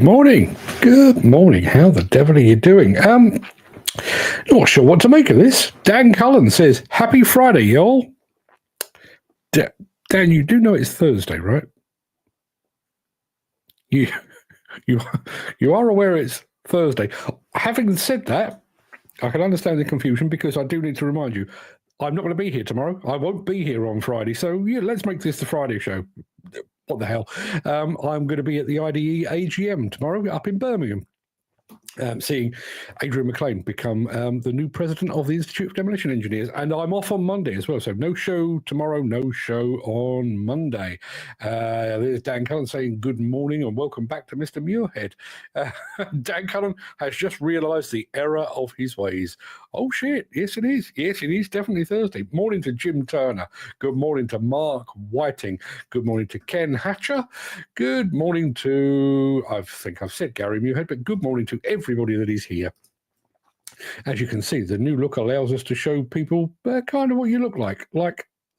Good morning. Good morning. How the devil are you doing? Not sure what to make of this. Dan Cullen says, Happy Friday, y'all. Dan, you do know it's Thursday, right? You are aware it's Thursday. Having said that, I can understand the confusion because I do need to remind you, I'm not going to be here tomorrow. I won't be here on Friday. So yeah, let's make this the Friday show. What the hell? I'm going to be at the IDE AGM tomorrow up in Birmingham. Seeing Adrian McLean become the new president of the Institute of Demolition Engineers. And I'm off on Monday as well. So no show tomorrow, no show on Monday. There's Dan Cullen saying good morning and welcome back to Mr. Muirhead. Dan Cullen has just realised the error of his ways. Oh, shit. Yes, it is. Yes, it is definitely Thursday. Morning to Jim Turner. Good morning to Mark Whiting. Good morning to Ken Hatcher. Good morning to, I think I've said Gary Muirhead, but good morning to everybody that is here. As you can see, the new look allows us to show people kind of what you look like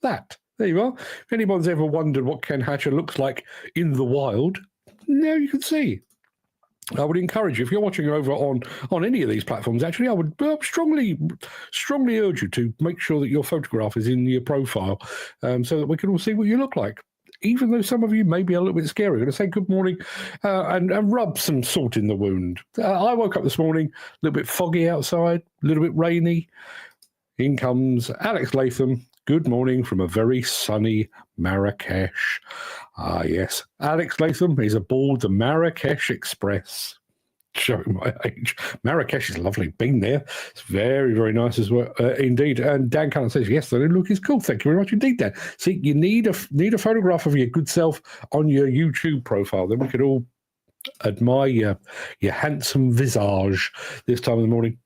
that. There you are. If anyone's ever wondered what Ken Hatcher looks like in the wild, now you can see. I would encourage you, if you're watching over on any of these platforms, actually, I would strongly urge you to make sure that your photograph is in your profile so that we can all see what you look like. Even though some of you may be a little bit scary, I'm going to say good morning and rub some salt in the wound. I woke up this morning, a little bit foggy outside, a little bit rainy. In comes Alex Latham. Good morning from a very sunny Marrakesh. Ah, yes. Alex Latham is aboard the Marrakesh Express. Showing my age. Marrakesh is lovely. Been there. It's very, very nice as well, indeed. And Dan Cullen says, yes, the new look is cool. Thank you very much indeed, Dan. See, you need a photograph of your good self on your YouTube profile. Then we could all admire your handsome visage this time of the morning.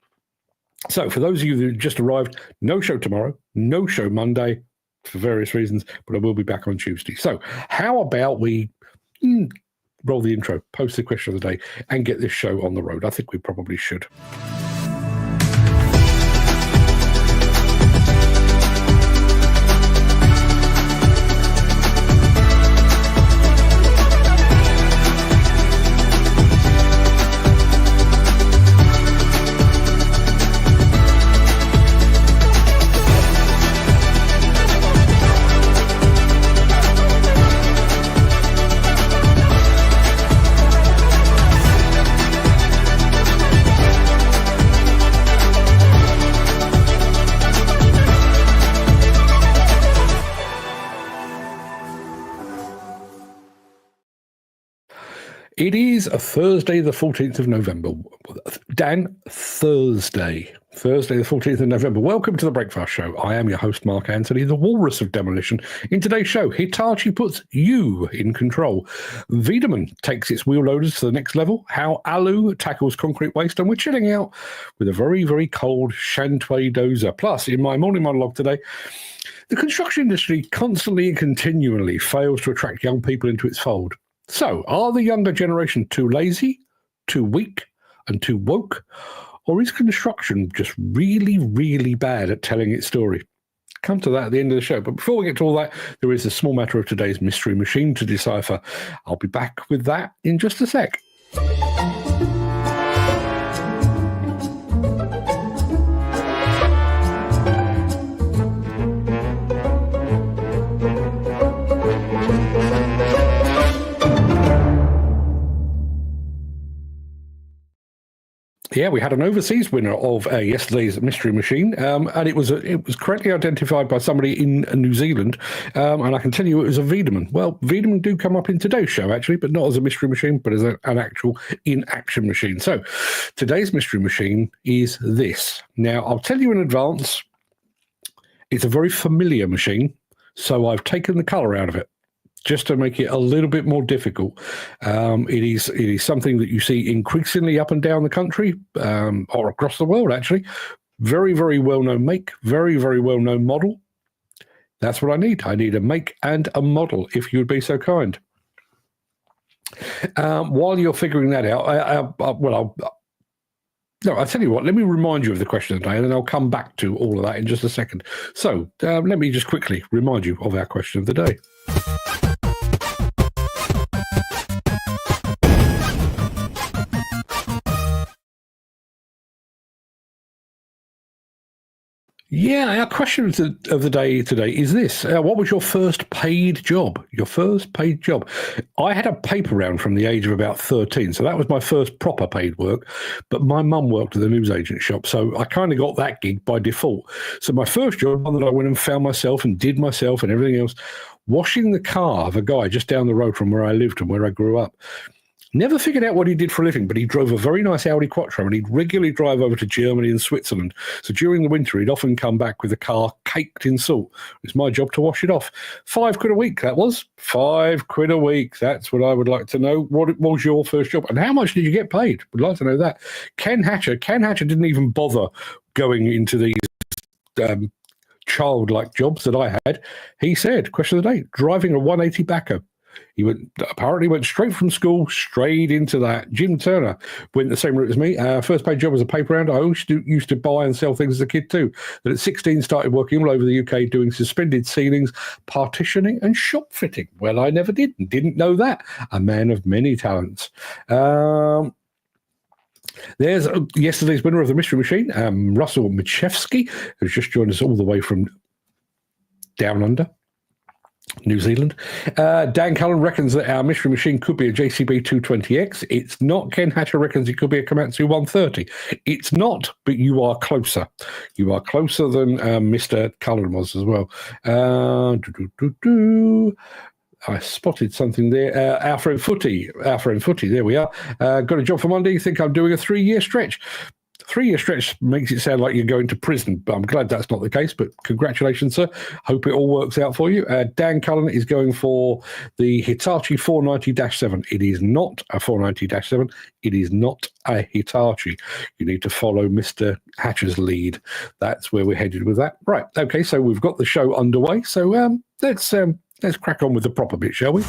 So for those of you that just arrived, no show tomorrow, no show Monday for various reasons, but I will be back on Tuesday. So how about we roll the intro, post the question of the day, and get this show on the road? I think we probably should. It is a Thursday, the 14th of November. Dan, Thursday the 14th of November. Welcome to the Breakfast Show. I am your host, Mark Anthony, the Walrus of Demolition. In today's show, Hitachi puts you in control. Weidemann takes its wheel loaders to the next level. How ALLU tackles concrete waste. And we're chilling out with a very, very cold Shantui dozer. Plus, in my morning monologue today, the construction industry constantly and continually fails to attract young people into its fold. So, are the younger generation too lazy, too weak, and too woke? Or is construction just really, really bad at telling its story? Come to that at the end of the show. But before we get to all that, there is a small matter of today's mystery machine to decipher. I'll be back with that in just a sec. Yeah, we had an overseas winner of yesterday's Mystery Machine, and it was correctly identified by somebody in New Zealand, and I can tell you it was a Weidemann. Well, Weidemann do come up in today's show, actually, but not as a Mystery Machine, but as an actual in-action machine. So today's Mystery Machine is this. Now, I'll tell you in advance, it's a very familiar machine, so I've taken the colour out of it, just to make it a little bit more difficult. It is something that you see increasingly up and down the country, or across the world, actually. Very, very well-known make, very, very well-known model. That's what I need. I need a make and a model, if you would be so kind. While you're figuring that out, I'll tell you what, let me remind you of the question of the day, and then I'll come back to all of that in just a second. So let me just quickly remind you of our question of the day. Yeah, our question of the day today is this. What was your first paid job? Your first paid job. I had a paper round from the age of about 13, so that was my first proper paid work. But my mum worked at the newsagent shop, so I kind of got that gig by default. So my first job, one that I went and found myself and did myself and everything else, washing the car of a guy just down the road from where I lived and where I grew up. Never figured out what he did for a living, but he drove a very nice Audi Quattro, and he'd regularly drive over to Germany and Switzerland. So during the winter, he'd often come back with a car caked in salt. It was my job to wash it off. £5 a week, that was. £5 a week. That's what I would like to know. What was your first job, and how much did you get paid? Would like to know that. Ken Hatcher didn't even bother going into these childlike jobs that I had. He said, question of the day, driving a 180 backer. He apparently went straight from school, straight into that. Jim Turner went the same route as me. First paid job was a paper round. I used to buy and sell things as a kid too. But at 16, started working all over the UK doing suspended ceilings, partitioning and shop fitting. Well, I never didn't know that. A man of many talents. There's yesterday's winner of the Mystery Machine, Russell Michewski, who's just joined us all the way from down under. New Zealand. Dan Cullen reckons that our Mystery Machine could be a JCB 220X. It's not. Ken Hatcher reckons it could be a Komatsu 130. It's not, but you are closer. You are closer than Mr. Cullen was as well. I spotted something there. Our friend Footy, there we are. Got a job for Monday. Think I'm doing a 3-year stretch. 3-year stretch makes it sound like you're going to prison, but I'm glad that's not the case. But congratulations, sir. Hope it all works out for you. Dan Cullen is going for the Hitachi 490-7. It is not a 490-7. It is not a Hitachi. You need to follow Mr. Hatcher's lead. That's where we're headed with that. Right. Okay. So we've got the show underway. So let's crack on with the proper bit, shall we?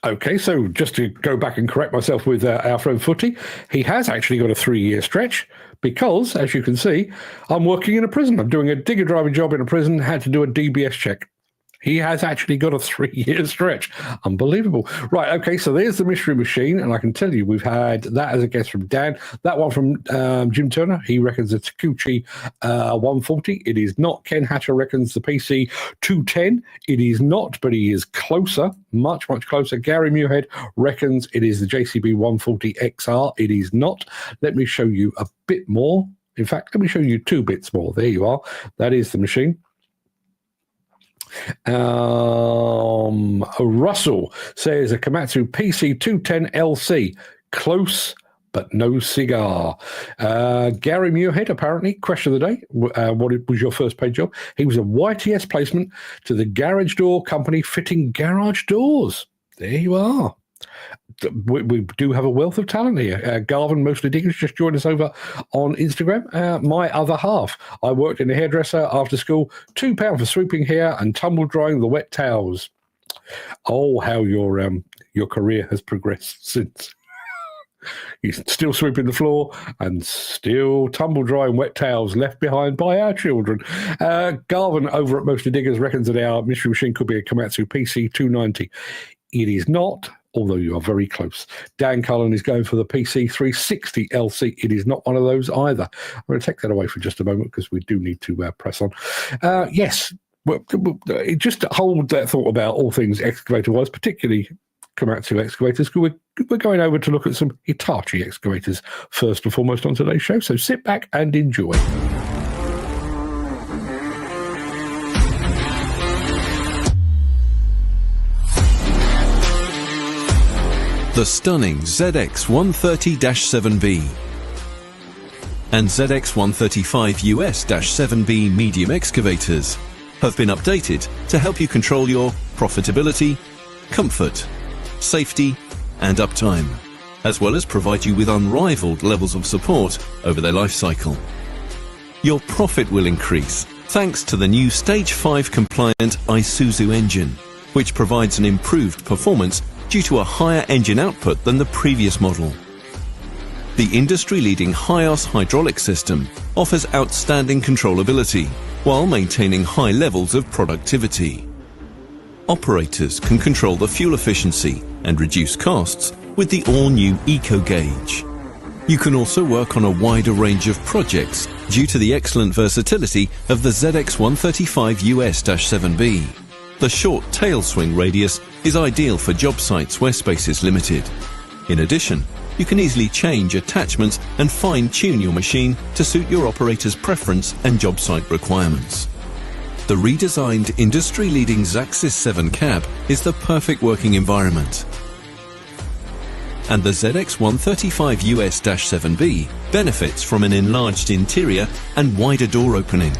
Okay, so just to go back and correct myself with our friend Footy, he has actually got a 3-year stretch because, as you can see, I'm working in a prison. I'm doing a digger driving job in a prison, had to do a DBS check. He has actually got a 3-year stretch. Unbelievable. Right, okay, so there's the Mystery Machine, and I can tell you we've had that as a guest from Dan. That one from Jim Turner. He reckons the Takuchi 140. It is not. Ken Hatcher reckons the PC 210. It is not, but he is closer, much, much closer. Gary Muirhead reckons it is the JCB 140 XR. It is not. Let me show you a bit more. In fact, let me show you 2 bits more. There you are. That is the machine. Russell says a Komatsu PC 210 LC, close but no cigar. Gary Muirhead, apparently, question of the day. What was your first paid job? He was a YTS placement to the garage door company fitting garage doors. There you are. We do have a wealth of talent here. Garvin, mostly diggers, just joined us over on Instagram. My other half, I worked in a hairdresser after school, £2 for sweeping hair and tumble drying the wet towels. Oh, how your career has progressed since. He's still sweeping the floor and still tumble drying wet towels left behind by our children. Garvin over at Mostly Diggers reckons that our Mystery Machine could be a Komatsu PC 290. It is not, although you are very close. Dan Cullen is going for the PC 360 LC. It is not one of those either. I'm going to take that away for just a moment because we do need to press on. Yes, just to hold that thought about all things excavator-wise, particularly Komatsu excavators, we're going over to look at some Hitachi excavators first and foremost on today's show. So sit back and enjoy. The stunning ZX130-7B and ZX135US-7B medium excavators have been updated to help you control your profitability, comfort, safety and uptime, as well as provide you with unrivaled levels of support over their life cycle. Your profit will increase thanks to the new Stage 5 compliant Isuzu engine, which provides an improved performance due to a higher engine output than the previous model. The industry-leading HIOS hydraulic system offers outstanding controllability while maintaining high levels of productivity. Operators can control the fuel efficiency and reduce costs with the all-new Eco Gauge. You can also work on a wider range of projects due to the excellent versatility of the ZX135 US-7B. The short tail swing radius is ideal for job sites where space is limited. In addition, you can easily change attachments and fine-tune your machine to suit your operator's preference and job site requirements. The redesigned industry-leading Zaxis 7 cab is the perfect working environment. And the ZX135 US-7B benefits from an enlarged interior and wider door opening.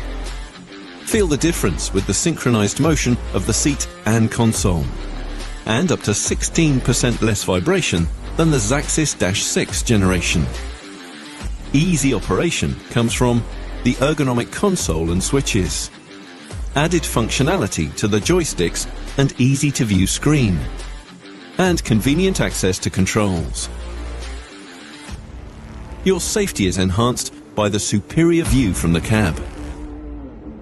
Feel the difference with the synchronized motion of the seat and console, and up to 16% less vibration than the Zaxis 6 generation. Easy operation comes from the ergonomic console and switches, added functionality to the joysticks and easy-to-view screen, and convenient access to controls. Your safety is enhanced by the superior view from the cab.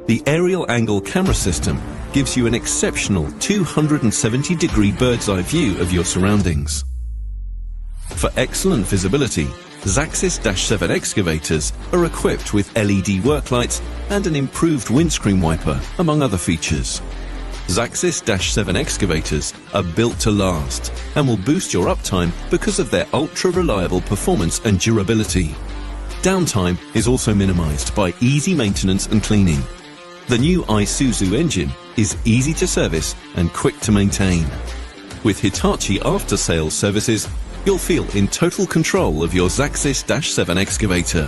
The aerial angle camera system gives you an exceptional 270-degree bird's-eye view of your surroundings. For excellent visibility, Zaxis 7 excavators are equipped with LED work lights and an improved windscreen wiper, among other features. Zaxis 7 excavators are built to last and will boost your uptime because of their ultra-reliable performance and durability. Downtime is also minimized by easy maintenance and cleaning. The new Isuzu engine is easy to service and quick to maintain. With Hitachi after-sales services, you'll feel in total control of your Zaxis 7 excavator.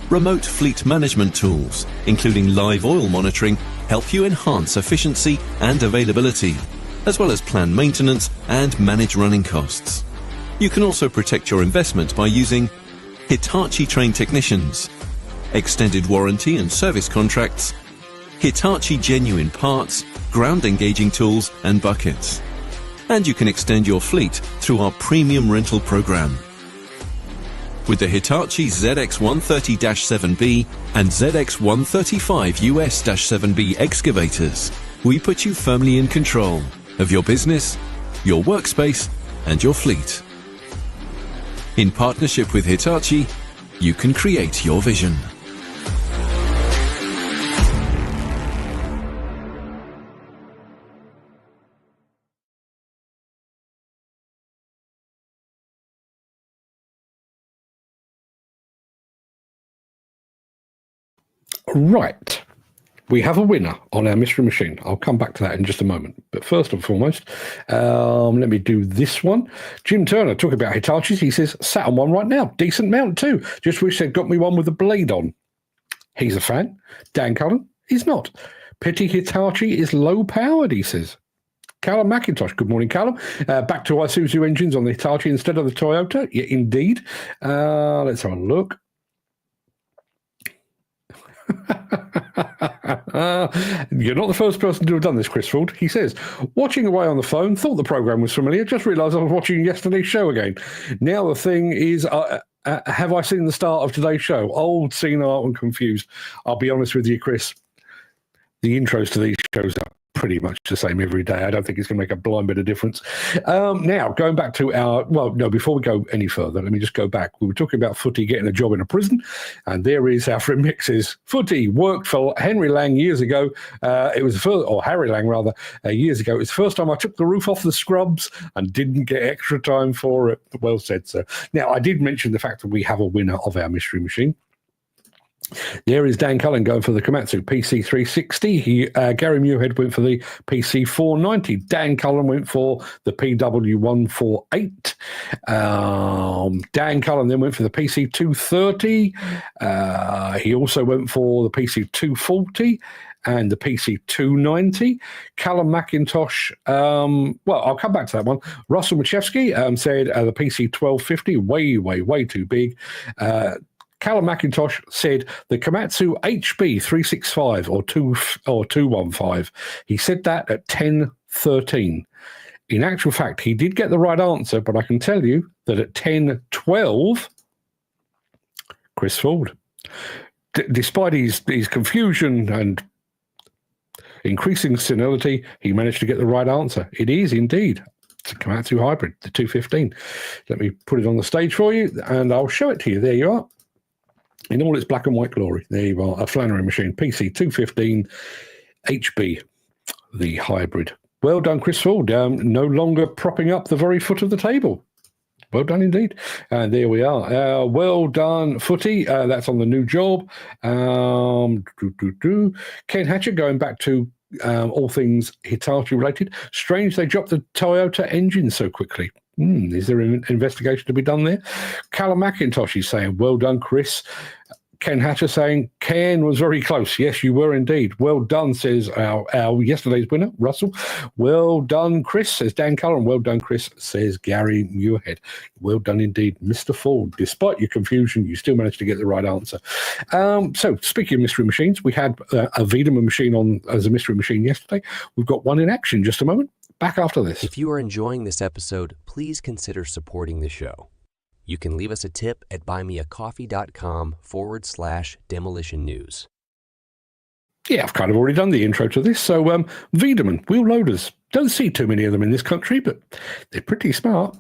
Remote fleet management tools, including live oil monitoring, help you enhance efficiency and availability, as well as plan maintenance and manage running costs. You can also protect your investment by using Hitachi trained technicians, extended warranty and service contracts, Hitachi genuine parts, ground engaging tools and buckets. And you can extend your fleet through our premium rental program. With the Hitachi ZX130-7B and ZX135 US-7B excavators, we put you firmly in control of your business, your workspace, and your fleet. In partnership with Hitachi, you can create your vision. Right. We have a winner on our mystery machine. I'll come back to that in just a moment. But first and foremost, let me do this one. Jim Turner talking about Hitachis. He says, sat on one right now. Decent mount too. Just wish they'd got me one with the blade on. He's a fan. Dan Cullen, he's not. Pity Hitachi is low-powered, he says. Callum McIntosh. Good morning, Callum. Back to Isuzu engines on the Hitachi instead of the Toyota. Yeah, indeed. Let's have a look. You're not the first person to have done this, Chris Ford. He says, watching away on the phone, thought the program was familiar, just realised I was watching yesterday's show again. Now the thing is, have I seen the start of today's show? Old, seen, art and confused. I'll be honest with you, Chris. The intros to these shows are pretty much the same every day. I don't think it's going to make a blind bit of difference. Now, going back to before we go any further, let me just go back. We were talking about Footy getting a job in a prison, and there is our remixes. Footy worked for Henry Lang years ago. It was the first, or Harry Lang rather, years ago. It was the first time I took the roof off the Scrubs and didn't get extra time for it. Well said, sir. Now, I did mention the fact that we have a winner of our mystery machine. There is Dan Cullen going for the Komatsu PC360. Gary Muirhead went for the PC490. Dan Cullen went for the PW148. Dan Cullen then went for the PC230. He also went for the PC240 and the PC290. Callum McIntosh, I'll come back to that one. Russell Machewski said the PC1250, way too big. Callum McIntosh said the Komatsu HB365 or 215. He said that at 10:13. in actual fact, he did get the right answer, but I can tell you that at 10:12, Chris Ford, despite his confusion and increasing senility, he managed to get the right answer. It is indeed the Komatsu Hybrid, the 215. Let me put it on the stage for you, and I'll show it to you. There you are, in all its black and white glory. There you are, a Flannery machine, PC 215 HB, the hybrid. Well done, Chris Ford. No longer propping up the very foot of the table. Well done indeed. And there we are. Well done, Footy. That's on the new job. Ken Hatcher, going back to all things Hitachi related. Strange they dropped the Toyota engine so quickly. Is there an investigation to be done there? Callum McIntosh is saying, well done, Chris. Ken Hatcher saying, Ken was very close. Yes, you were indeed. Well done, says our yesterday's winner, Russell. Well done, Chris, says Dan Cullen. Well done, Chris, says Gary Muirhead. Well done indeed, Mr. Ford. Despite your confusion, you still managed to get the right answer. So, speaking of mystery machines, we had a Weidemann machine on as a mystery machine yesterday. We've got one in action. Just a moment. Back after this. If you are enjoying this episode, please consider supporting the show. You can leave us a tip at buymeacoffee.com/demolition news. Yeah, I've kind of already done the intro to this. So, Weidemann, wheel loaders. Don't see too many of them in this country, but they're pretty smart.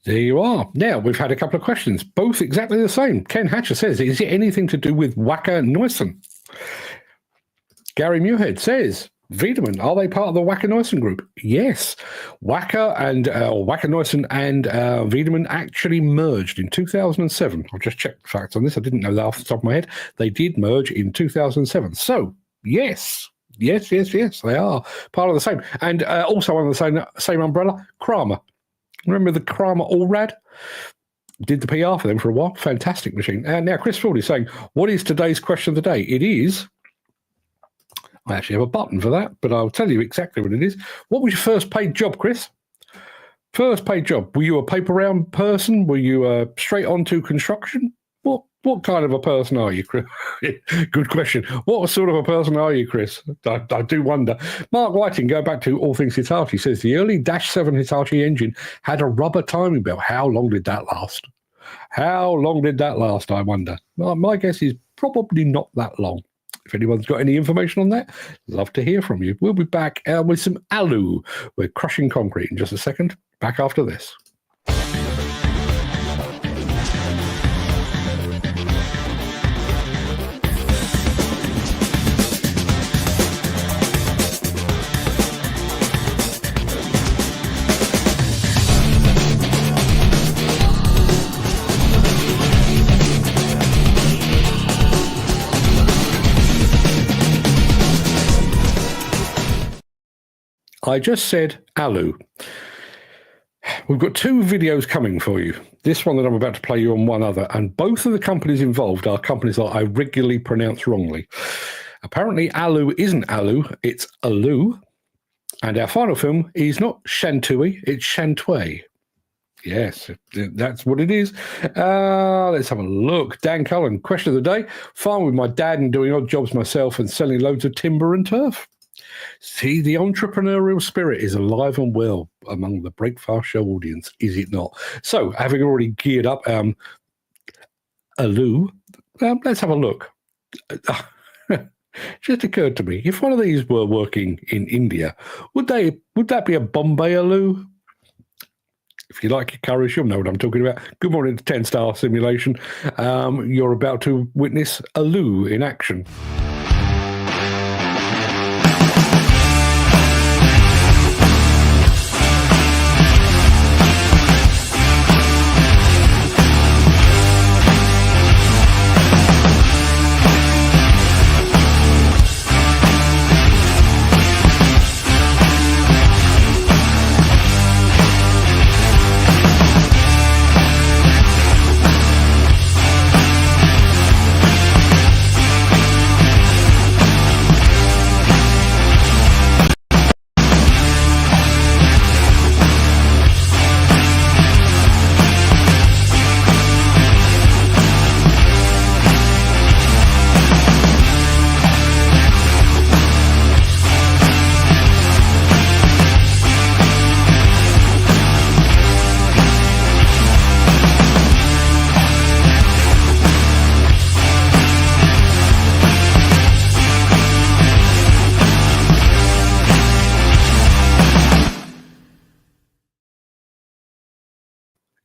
There you are. Now, we've had a couple of questions, both exactly the same. Ken Hatcher says, is it anything to do with Wacker Neuson? Gary Muirhead says, Weidemann, are they part of the Wacker Neuson group? Yes. Wacker Neuson and Weidemann actually merged in 2007. I'll just check the facts on this. I didn't know that off the top of my head. They did merge in 2007. So, yes. Yes, they are part of the same. And also under the same umbrella, Kramer. Remember the Kramer Allrad? Did the PR for them for a while. Fantastic machine. And now Chris Ford is saying, what is today's question of the day? It is, I actually have a button for that, but I'll tell you exactly what it is. What was your first paid job, Chris? First paid job. Were you a paper round person? Were you straight on to construction? What kind of a person are you, Chris? Good question. What sort of a person are you, Chris? I do wonder. Mark Whiting, going back to all things Hitachi, says the early Dash 7 Hitachi engine had a rubber timing belt. How long did that last? I wonder. Well, my guess is probably not that long. If anyone's got any information on that, love to hear from you. We'll be back with some ALLU. We're crushing concrete in just a second. Back after this. I just said ALLU. We've got two videos coming for you. This one that I'm about to play you and one other. And both of the companies involved are companies that I regularly pronounce wrongly. Apparently, ALLU isn't ALLU, it's ALLU. And our final film is not Shantui, it's Shantui. Yes, that's what it is. Let's have a look. Dan Cullen, question of the day. Farming with my dad and doing odd jobs myself and selling loads of timber and turf. See, the entrepreneurial spirit is alive and well among the Breakfast Show audience, is it not? So, having already geared up ALLU, let's have a look. Just occurred to me, if one of these were working in India, would that be a Bombay ALLU? If you like your courage, you'll know what I'm talking about. Good morning to 10-Star Simulation. You're about to witness ALLU in action.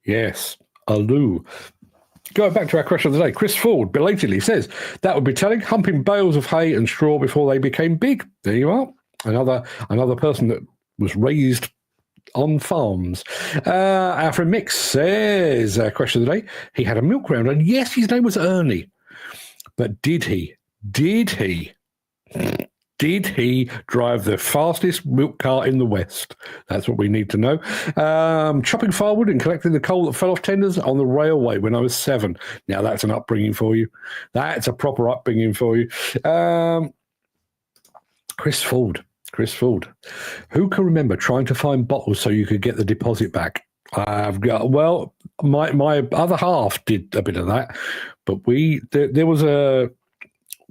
Yes, ALLU. Going back to our question of the day, Chris Ford belatedly says, that would be telling, humping bales of hay and straw before they became big. There you are. Another person that was raised on farms. Our friend Mick says, question of the day, he had a milk round, and yes, his name was Ernie. But did he drive the fastest milk cart in the West? That's what we need to know. Chopping firewood and collecting the coal that fell off tenders on the railway when I was 7. Now that's an upbringing for you. That's a proper upbringing for you. Chris Ford. Who can remember trying to find bottles so you could get the deposit back? My other half did a bit of that, but there was a...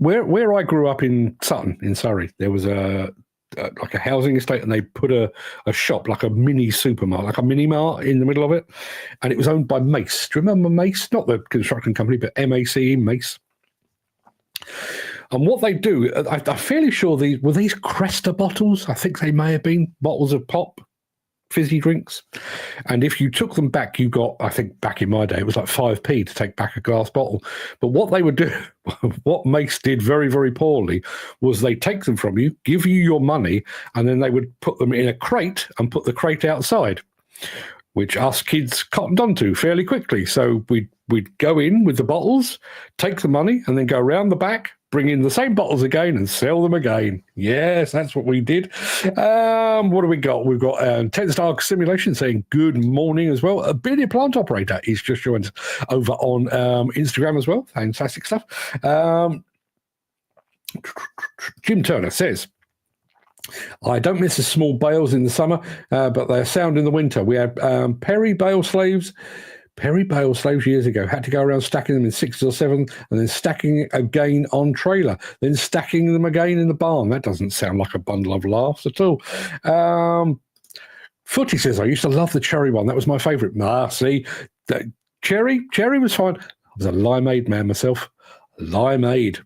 Where I grew up in Sutton, in Surrey, there was like a housing estate, and they put a shop, like a mini supermarket, like a mini mart in the middle of it, and it was owned by Mace. Do you remember Mace? Not the construction company, but MACE, Mace. And what they do, I'm fairly sure these Cresta bottles. I think they may have been bottles of pop, fizzy drinks. And if you took them back, you got, I think back in my day, it was like 5p to take back a glass bottle. But what they would do, what Mace did very, very poorly, was they take them from you, give you your money, and then they would put them in a crate and put the crate outside, which us kids cottoned onto fairly quickly. So we'd go in with the bottles, take the money, and then go around the back, bring in the same bottles again and sell them again. Yes, that's what we did. What do we got? We've got 10-Star Simulation saying good morning as well. A Billy Plant Operator is just joined us over on Instagram as well. Fantastic stuff. Jim Turner says, I don't miss the small bales in the summer, but they're sound in the winter. We had Perry bale slaves years ago, had to go around stacking them in 6s or 7s and then stacking again on trailer, then stacking them again in the barn. That doesn't sound like a bundle of laughs at all. Footy says, I used to love the cherry one. That was my favourite. See, cherry was fine. I was a limeade man myself. Limeade.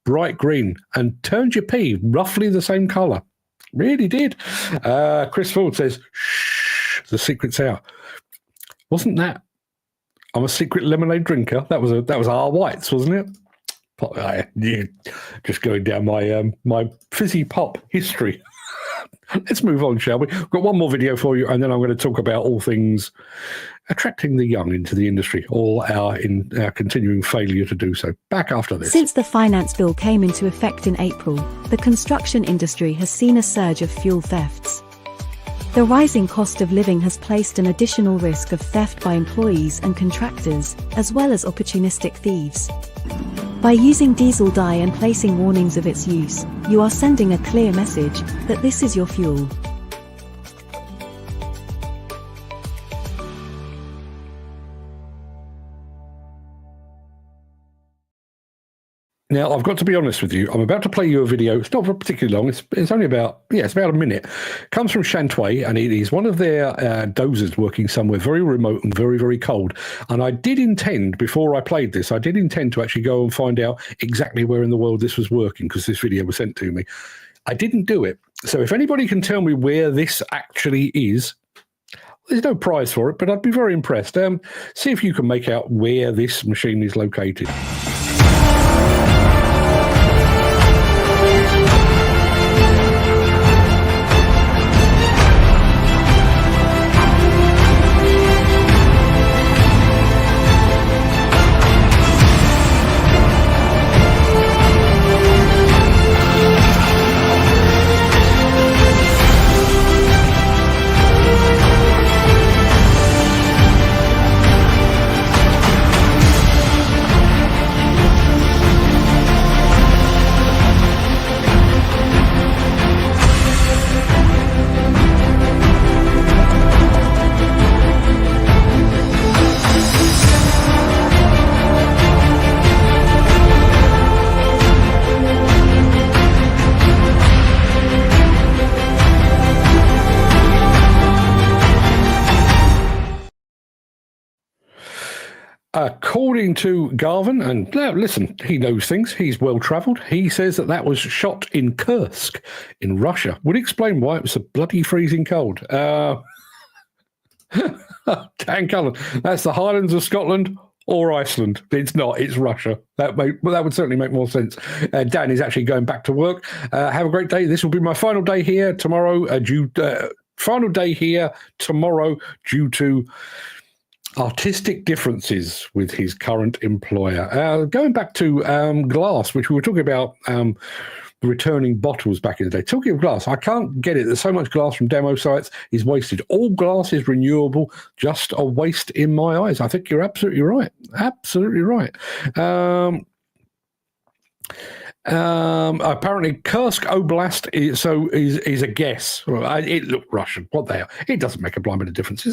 bright green and turned your pee roughly the same colour. Really did. Chris Ford says, shh, the secret's out. Wasn't that? I'm a secret lemonade drinker. That was R. White's, wasn't it? Yeah, just going down my my fizzy pop history. Let's move on, shall we? We've got one more video for you, and then I'm going to talk about all things attracting the young into the industry, all our continuing failure to do so. Back after this. Since the finance bill came into effect in April, the construction industry has seen a surge of fuel thefts. The rising cost of living has placed an additional risk of theft by employees and contractors, as well as opportunistic thieves. By using diesel dye and placing warnings of its use, you are sending a clear message that this is your fuel. Now, I've got to be honest with you. I'm about to play you a video. It's not particularly long. It's only about, it's about a minute. It comes from Shantui, and it is one of their dozers working somewhere very remote and very, very cold. And I did intend, before I played this, I did intend to actually go and find out exactly where in the world this was working, because this video was sent to me. I didn't do it. So if anybody can tell me where this actually is, there's no prize for it, but I'd be very impressed. See if you can make out where this machine is located. According to Garvin, and listen, he knows things, he's well-travelled, he says that was shot in Kursk in Russia. Would explain why it was so bloody freezing cold. Dan Cullen, that's the Highlands of Scotland or Iceland. It's not, it's Russia. That would certainly make more sense. Dan is actually going back to work. Have a great day. This will be my final day here tomorrow, final day here tomorrow due to artistic differences with his current employer. Going back to glass, which we were talking about, returning bottles back in the day. Talking of glass, I can't get it. There's so much glass from demo sites is wasted. All glass is renewable, just a waste in my eyes. I think you're absolutely right. Absolutely right. Apparently Kursk Oblast is a guess. It looked Russian. What the hell? It doesn't make a blind bit of difference.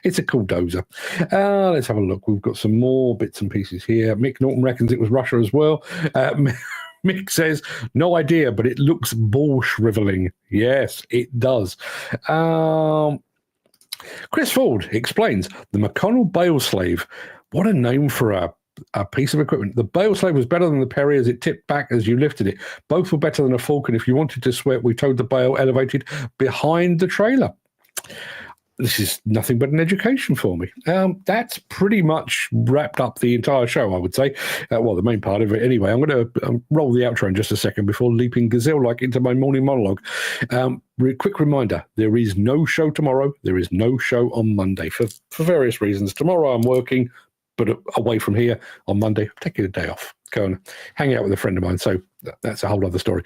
It's a cool dozer. Let's have a look. We've got some more bits and pieces here. Mick Norton reckons it was Russia as well. Mick says, no idea, but it looks ball shriveling. Yes, it does. Chris Ford explains the McConnell Bale Slave. What a name for a piece of equipment. The Bale Slave was better than the Perry as it tipped back as you lifted it. Both were better than a fork, and if you wanted to sweat, we towed the bale elevated behind the trailer. This is nothing but an education for me. That's pretty much wrapped up the entire show, I would say. Well, the main part of it anyway. I'm going to roll the outro in just a second before leaping gazelle-like into my morning monologue. Quick reminder, there is no show tomorrow. There is no show on Monday for various reasons. Tomorrow I'm working, but away from here on Monday, I'm taking a day off, going and hang out with a friend of mine. So that's a whole other story.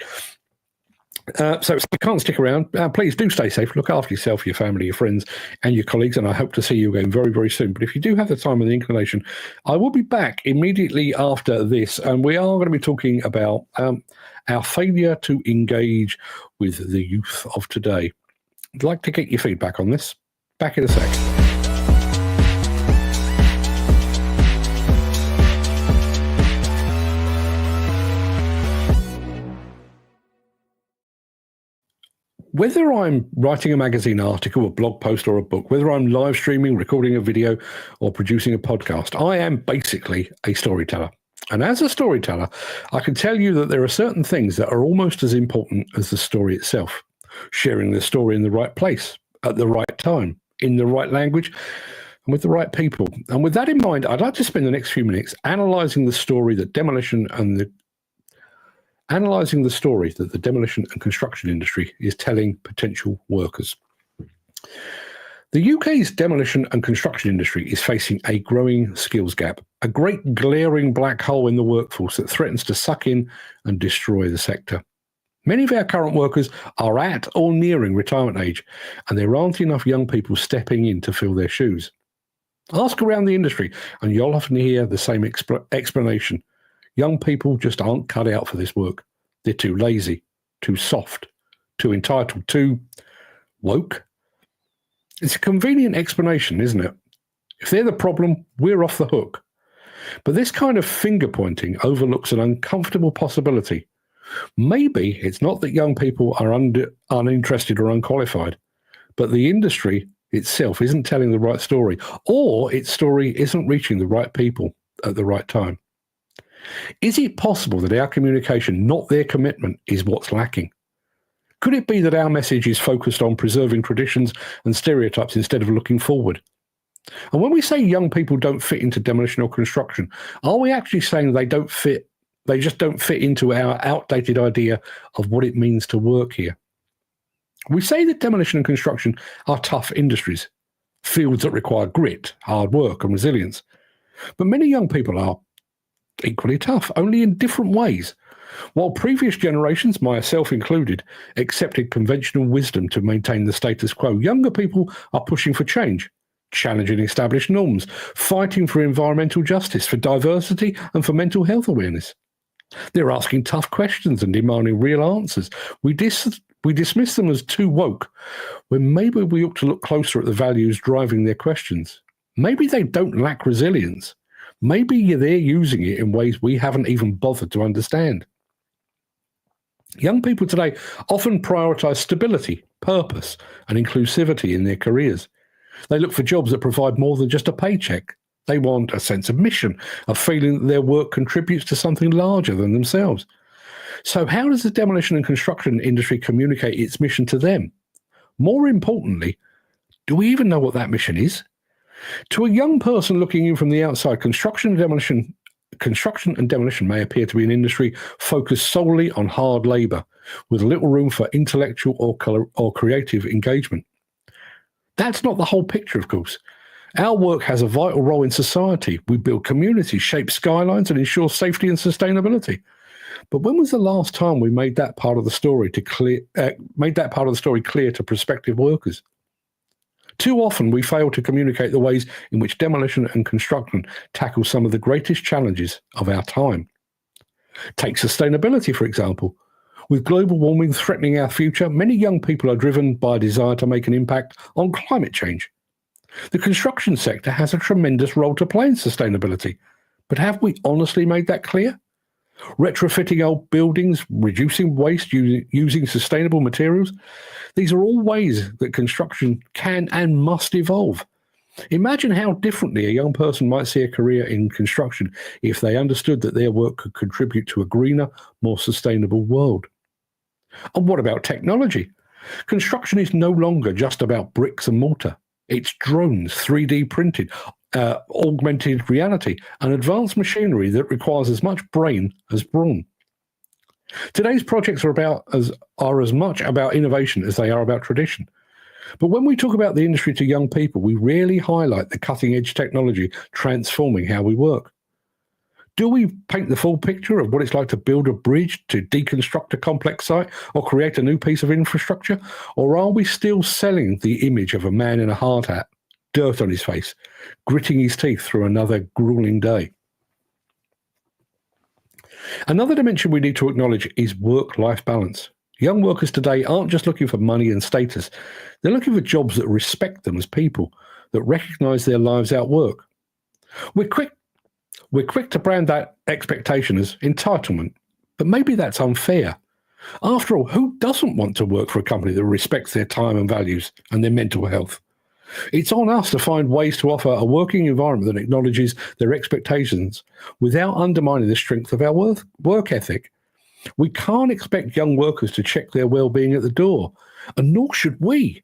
So if you can't stick around, please do stay safe. Look after yourself, your family, your friends, and your colleagues. And I hope to see you again very, very soon. But if you do have the time and the inclination, I will be back immediately after this. And we are going to be talking about our failure to engage with the youth of today. I'd like to get your feedback on this. Back in a sec. Whether I'm writing a magazine article, a blog post, or a book, whether I'm live streaming, recording a video, or producing a podcast, I am basically a storyteller. And as a storyteller, I can tell you that there are certain things that are almost as important as the story itself. Sharing the story in the right place, at the right time, in the right language, and with the right people. And with that in mind, I'd like to spend the next few minutes analysing the story that the demolition and construction industry is telling potential workers. The UK's demolition and construction industry is facing a growing skills gap, a great glaring black hole in the workforce that threatens to suck in and destroy the sector. Many of our current workers are at or nearing retirement age, and there aren't enough young people stepping in to fill their shoes. Ask around the industry, and you'll often hear the same explanation. Young people just aren't cut out for this work. They're too lazy, too soft, too entitled, too woke. It's a convenient explanation, isn't it? If they're the problem, we're off the hook. But this kind of finger-pointing overlooks an uncomfortable possibility. Maybe it's not that young people are uninterested or unqualified, but the industry itself isn't telling the right story, or its story isn't reaching the right people at the right time. Is it possible that our communication, not their commitment, is what's lacking? Could it be that our message is focused on preserving traditions and stereotypes instead of looking forward? And when we say young people don't fit into demolition or construction, are we actually saying they just don't fit into our outdated idea of what it means to work here? We say that demolition and construction are tough industries, fields that require grit, hard work, and resilience. But many young people are equally tough, only in different ways. While previous generations, myself included, accepted conventional wisdom to maintain the status quo, younger people are pushing for change, challenging established norms, fighting for environmental justice, for diversity, and for mental health awareness. They're asking tough questions and demanding real answers. We dismiss them as too woke, when maybe we ought to look closer at the values driving their questions. Maybe they don't lack resilience. Maybe they're using it in ways we haven't even bothered to understand. Young people today often prioritize stability, purpose, and inclusivity in their careers. They look for jobs that provide more than just a paycheck. They want a sense of mission, a feeling that their work contributes to something larger than themselves. So how does the demolition and construction industry communicate its mission to them? More importantly, do we even know what that mission is? To a young person looking in from the outside, construction and demolition may appear to be an industry focused solely on hard labour, with little room for intellectual or creative engagement. That's not the whole picture, of course. Our work has a vital role in society. We build communities, shape skylines, and ensure safety and sustainability. But when was the last time we made that part of the story clear to prospective workers? Too often we fail to communicate the ways in which demolition and construction tackle some of the greatest challenges of our time. Take sustainability, for example. With global warming threatening our future, many young people are driven by a desire to make an impact on climate change. The construction sector has a tremendous role to play in sustainability, but have we honestly made that clear? Retrofitting old buildings, reducing waste, using sustainable materials. These are all ways that construction can and must evolve. Imagine how differently a young person might see a career in construction if they understood that their work could contribute to a greener, more sustainable world. And what about technology? Construction is no longer just about bricks and mortar. It's drones, 3D printed, augmented reality, and advanced machinery that requires as much brain as brawn. Today's projects are as much about innovation as they are about tradition. But when we talk about the industry to young people, we rarely highlight the cutting-edge technology transforming how we work. Do we paint the full picture of what it's like to build a bridge, to deconstruct a complex site, or create a new piece of infrastructure? Or are we still selling the image of a man in a hard hat, dirt on his face, gritting his teeth through another grueling day? Another dimension we need to acknowledge is work-life balance. Young workers today aren't just looking for money and status. They're looking for jobs that respect them as people, that recognise their lives out work. We're quick to brand that expectation as entitlement, but maybe that's unfair. After all, who doesn't want to work for a company that respects their time and values and their mental health? It's on us to find ways to offer a working environment that acknowledges their expectations without undermining the strength of our work ethic. We can't expect young workers to check their well-being at the door, and nor should we.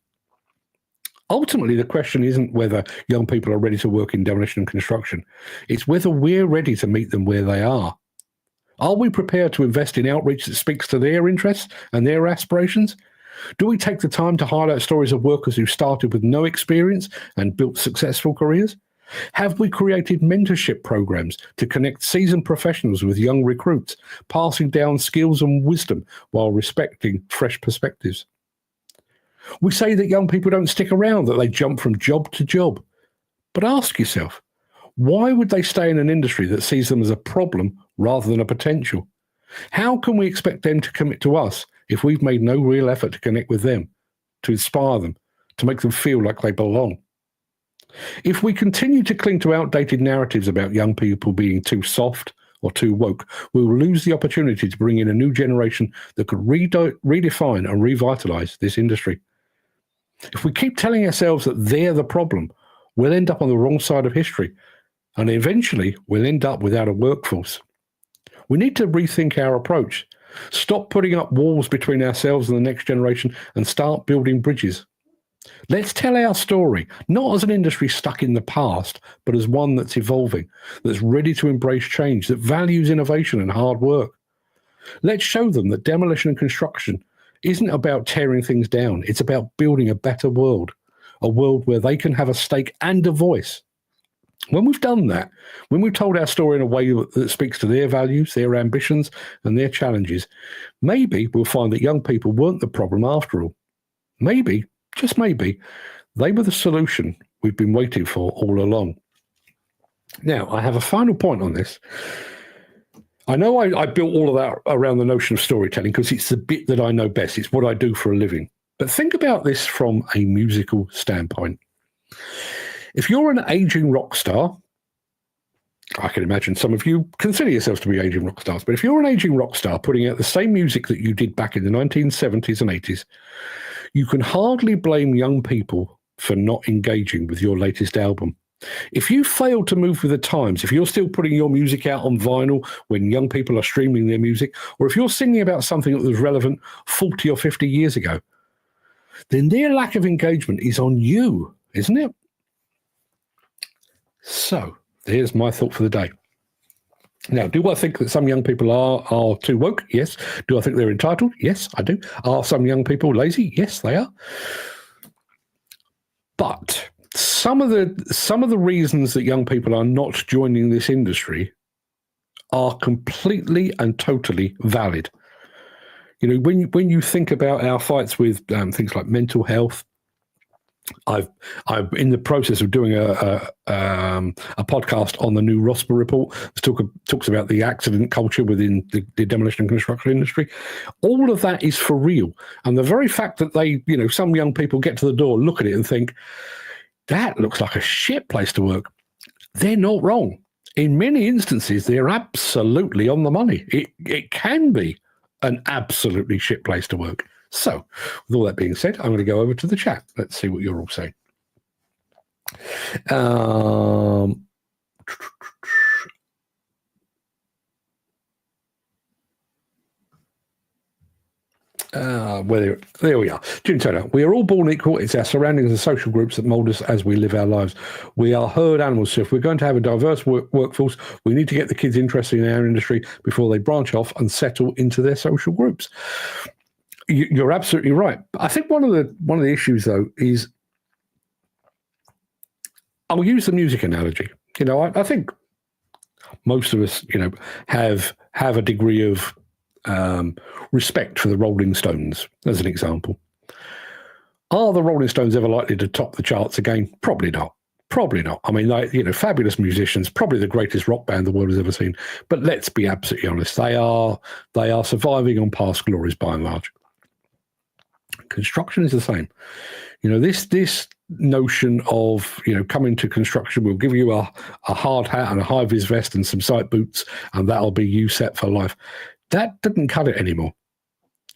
Ultimately, the question isn't whether young people are ready to work in demolition and construction. It's whether we're ready to meet them where they are. Are we prepared to invest in outreach that speaks to their interests and their aspirations? Do we take the time to highlight stories of workers who started with no experience and built successful careers? Have we created mentorship programs to connect seasoned professionals with young recruits, passing down skills and wisdom while respecting fresh perspectives? We say that young people don't stick around, that they jump from job to job. But ask yourself, why would they stay in an industry that sees them as a problem rather than a potential? How can we expect them to commit to us if we've made no real effort to connect with them, to inspire them, to make them feel like they belong? If we continue to cling to outdated narratives about young people being too soft or too woke, we will lose the opportunity to bring in a new generation that could redefine and revitalize this industry. If we keep telling ourselves that they're the problem, we'll end up on the wrong side of history, and eventually we'll end up without a workforce. We need to rethink our approach, stop putting up walls between ourselves and the next generation, and start building bridges. Let's tell our story, not as an industry stuck in the past, but as one that's evolving, that's ready to embrace change, that values innovation and hard work. Let's show them that demolition and construction isn't about tearing things down. It's about building a better world, a world where they can have a stake and a voice. When we've done that, when we've told our story in a way that speaks to their values, their ambitions, and their challenges, maybe we'll find that young people weren't the problem after all. Maybe, just maybe, they were the solution we've been waiting for all along. Now, I have a final point on this. I know I built all of that around the notion of storytelling because it's the bit that I know best. It's what I do for a living. But think about this from a musical standpoint. If you're an aging rock star, I can imagine some of you consider yourselves to be aging rock stars, but if you're an aging rock star putting out the same music that you did back in the 1970s and 80s, you can hardly blame young people for not engaging with your latest album. If you fail to move with the times, if you're still putting your music out on vinyl when young people are streaming their music, or if you're singing about something that was relevant 40 or 50 years ago, then their lack of engagement is on you, isn't it? So, there's my thought for the day. Now, do I think that some young people are too woke? Yes. Do I think they're entitled? Yes, I do. Are some young people lazy? Yes, they are. But some of the reasons that young people are not joining this industry are completely and totally valid. You know, when you think about our fights with things like mental health, I'm in the process of doing a podcast on the new Rosper report that talks about the accident culture within the demolition and construction industry. All of that is for real, and the very fact that some young people get to the door, look at it, and think that looks like a shit place to work, they're not wrong. In many instances, they're absolutely on the money. It can be an absolutely shit place to work. So, with all that being said, I'm going to go over to the chat. Let's see what you're all saying. There we are. Jim Turner, we are all born equal. It's our surroundings and social groups that mould us as we live our lives. We are herd animals, so if we're going to have a diverse workforce, we need to get the kids interested in our industry before they branch off and settle into their social groups. You're absolutely right. I think one of the issues, though, is I'll use the music analogy. I think most of us, have a degree of respect for the Rolling Stones, as an example. Are the Rolling Stones ever likely to top the charts again? Probably not. Probably not. I mean, fabulous musicians, probably the greatest rock band the world has ever seen. But let's be absolutely honest, they are surviving on past glories by and large. Construction is the same. This notion of, coming to construction, we'll give you a hard hat and a high-vis vest and some site boots, and that'll be you set for life. That didn't cut it anymore.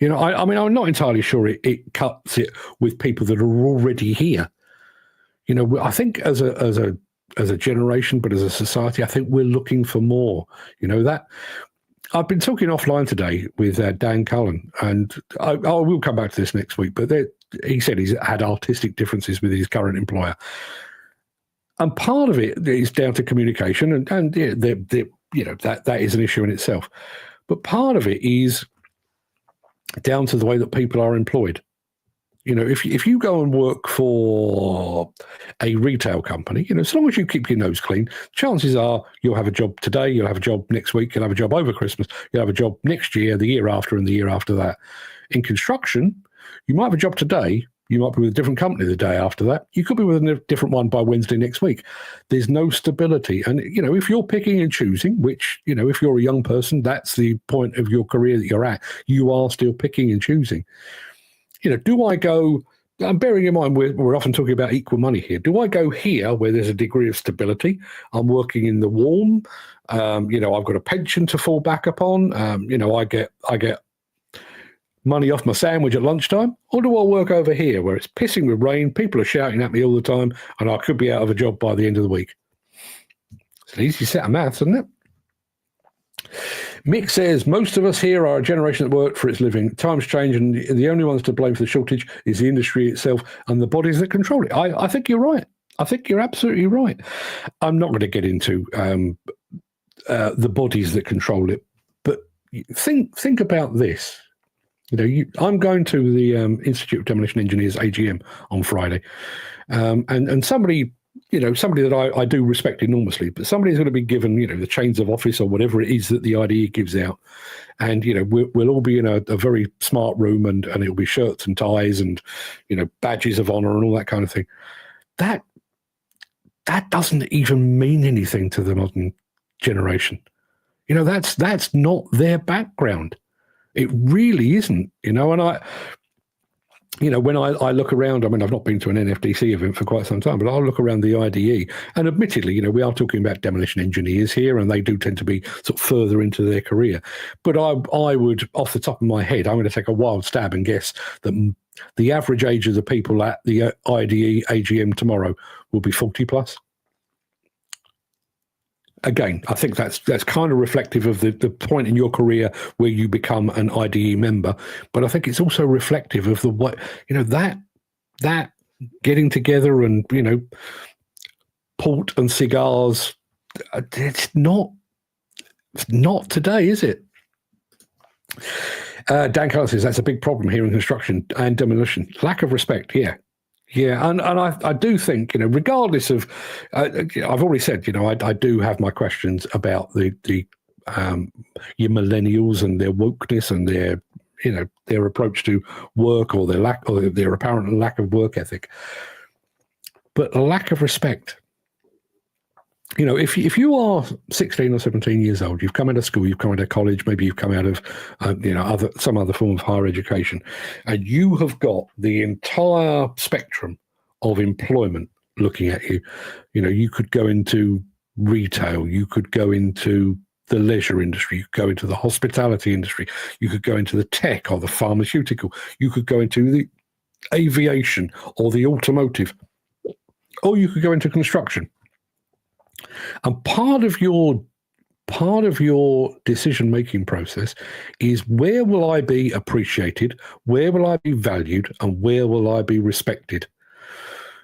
I'm not entirely sure it cuts it with people that are already here. I think as a generation, but as a society, I think we're looking for more. That I've been talking offline today with Dan Cullen, and I will come back to this next week. But he said he's had artistic differences with his current employer, and part of it is down to communication, and that is an issue in itself. But part of it is down to the way that people are employed. If you go and work for a retail company, as long as you keep your nose clean, chances are you'll have a job today, you'll have a job next week, you'll have a job over Christmas, you'll have a job next year, the year after, and the year after that. In construction, you might have a job today, you might be with a different company the day after that, you could be with a different one by Wednesday next week. There's no stability. And, if you're picking and choosing, which, if you're a young person, that's the point of your career that you're at, you are still picking and choosing. Do I go, and bearing in mind we're often talking about equal money here, do I go here where there's a degree of stability? I'm working in the warm, I've got a pension to fall back upon, I get money off my sandwich at lunchtime, or do I work over here where it's pissing with rain, people are shouting at me all the time, and I could be out of a job by the end of the week? It's an easy set of maths, isn't it? Mick says, most of us here are a generation that worked for its living. Times change, and the only ones to blame for the shortage is the industry itself and the bodies that control it. I think you're right. I think you're absolutely right. I'm not going to get into the bodies that control it, but think about this. I'm going to the Institute of Demolition Engineers AGM on Friday, and somebody that I do respect enormously, but somebody's going to be given, the chains of office or whatever it is that the IDE gives out. And, we'll all be in a very smart room, and it'll be shirts and ties and, badges of honor and all that kind of thing. That doesn't even mean anything to the modern generation. That's not their background. It really isn't, and when I look around, I've not been to an NFDC event for quite some time, but I'll look around the IDE, and admittedly, we are talking about demolition engineers here, and they do tend to be sort of further into their career. But I would, off the top of my head, I'm going to take a wild stab and guess that the average age of the people at the IDE AGM tomorrow will be 40 plus. Again, I think that's kind of reflective of the point in your career where you become an IDE member. But I think it's also reflective of the what that getting together and port and cigars. It's not today, is it? Dan Carter says that's a big problem here in construction and demolition. Lack of respect. Yeah, and I do think, regardless of, I've already said, I do have my questions about the your millennials and their wokeness and their approach to work, or their apparent lack of work ethic. But a lack of respect. If you are 16 or 17 years old, you've come out of school, you've come out of college, maybe you've come out of some other form of higher education, and you have got the entire spectrum of employment looking at you. You could go into retail, you could go into the leisure industry, you could go into the hospitality industry, you could go into the tech or the pharmaceutical, you could go into the aviation or the automotive, or you could go into construction. And part of your decision-making process is, where will I be appreciated, where will I be valued, and where will I be respected?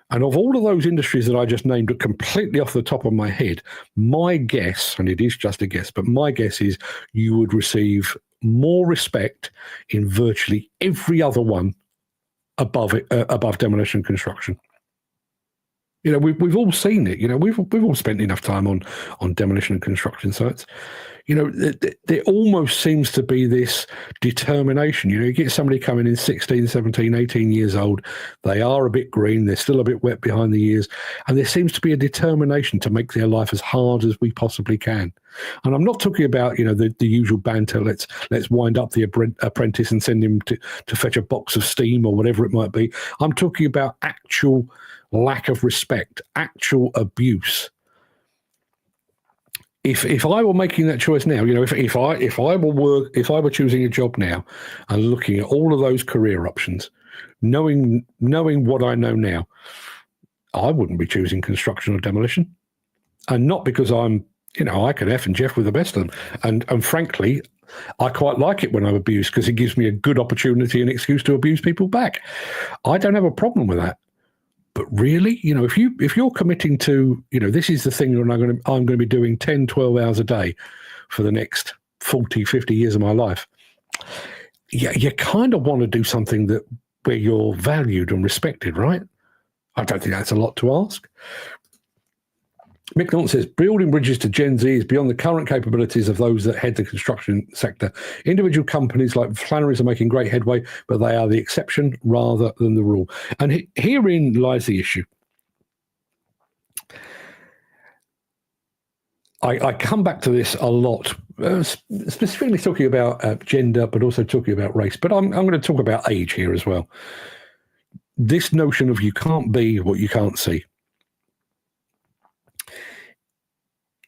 And of all of those industries that I just named completely off the top of my head, my guess, and it is just a guess, but my guess is you would receive more respect in virtually every other one above demolition construction. We've all seen it. We've all spent enough time on demolition and construction sites. There almost seems to be this determination. You get somebody coming in 16, 17, 18 years old. They are a bit green. They're still a bit wet behind the ears. And there seems to be a determination to make their life as hard as we possibly can. And I'm not talking about, the usual banter. Let's wind up the apprentice and send him to fetch a box of steam or whatever it might be. I'm talking about actual lack of respect, actual abuse. If I were making that choice now, if I were choosing a job now and looking at all of those career options, knowing what I know now, I wouldn't be choosing construction or demolition. And not because I'm, I can F and Jeff with the best of them. And frankly, I quite like it when I'm abused because it gives me a good opportunity and excuse to abuse people back. I don't have a problem with that. But really, if you're committing to, this is the thing that I'm going to be doing 10, 12 hours a day for the next 40, 50 years of my life, you kind of want to do something where you're valued and respected, right? I don't think that's a lot to ask. Mick Norton says, building bridges to Gen Z is beyond the current capabilities of those that head the construction sector. Individual companies like Flannery's are making great headway, but they are the exception rather than the rule. And herein lies the issue. I come back to this a lot, specifically talking about gender, but also talking about race. But I'm going to talk about age here as well. This notion of you can't be what you can't see.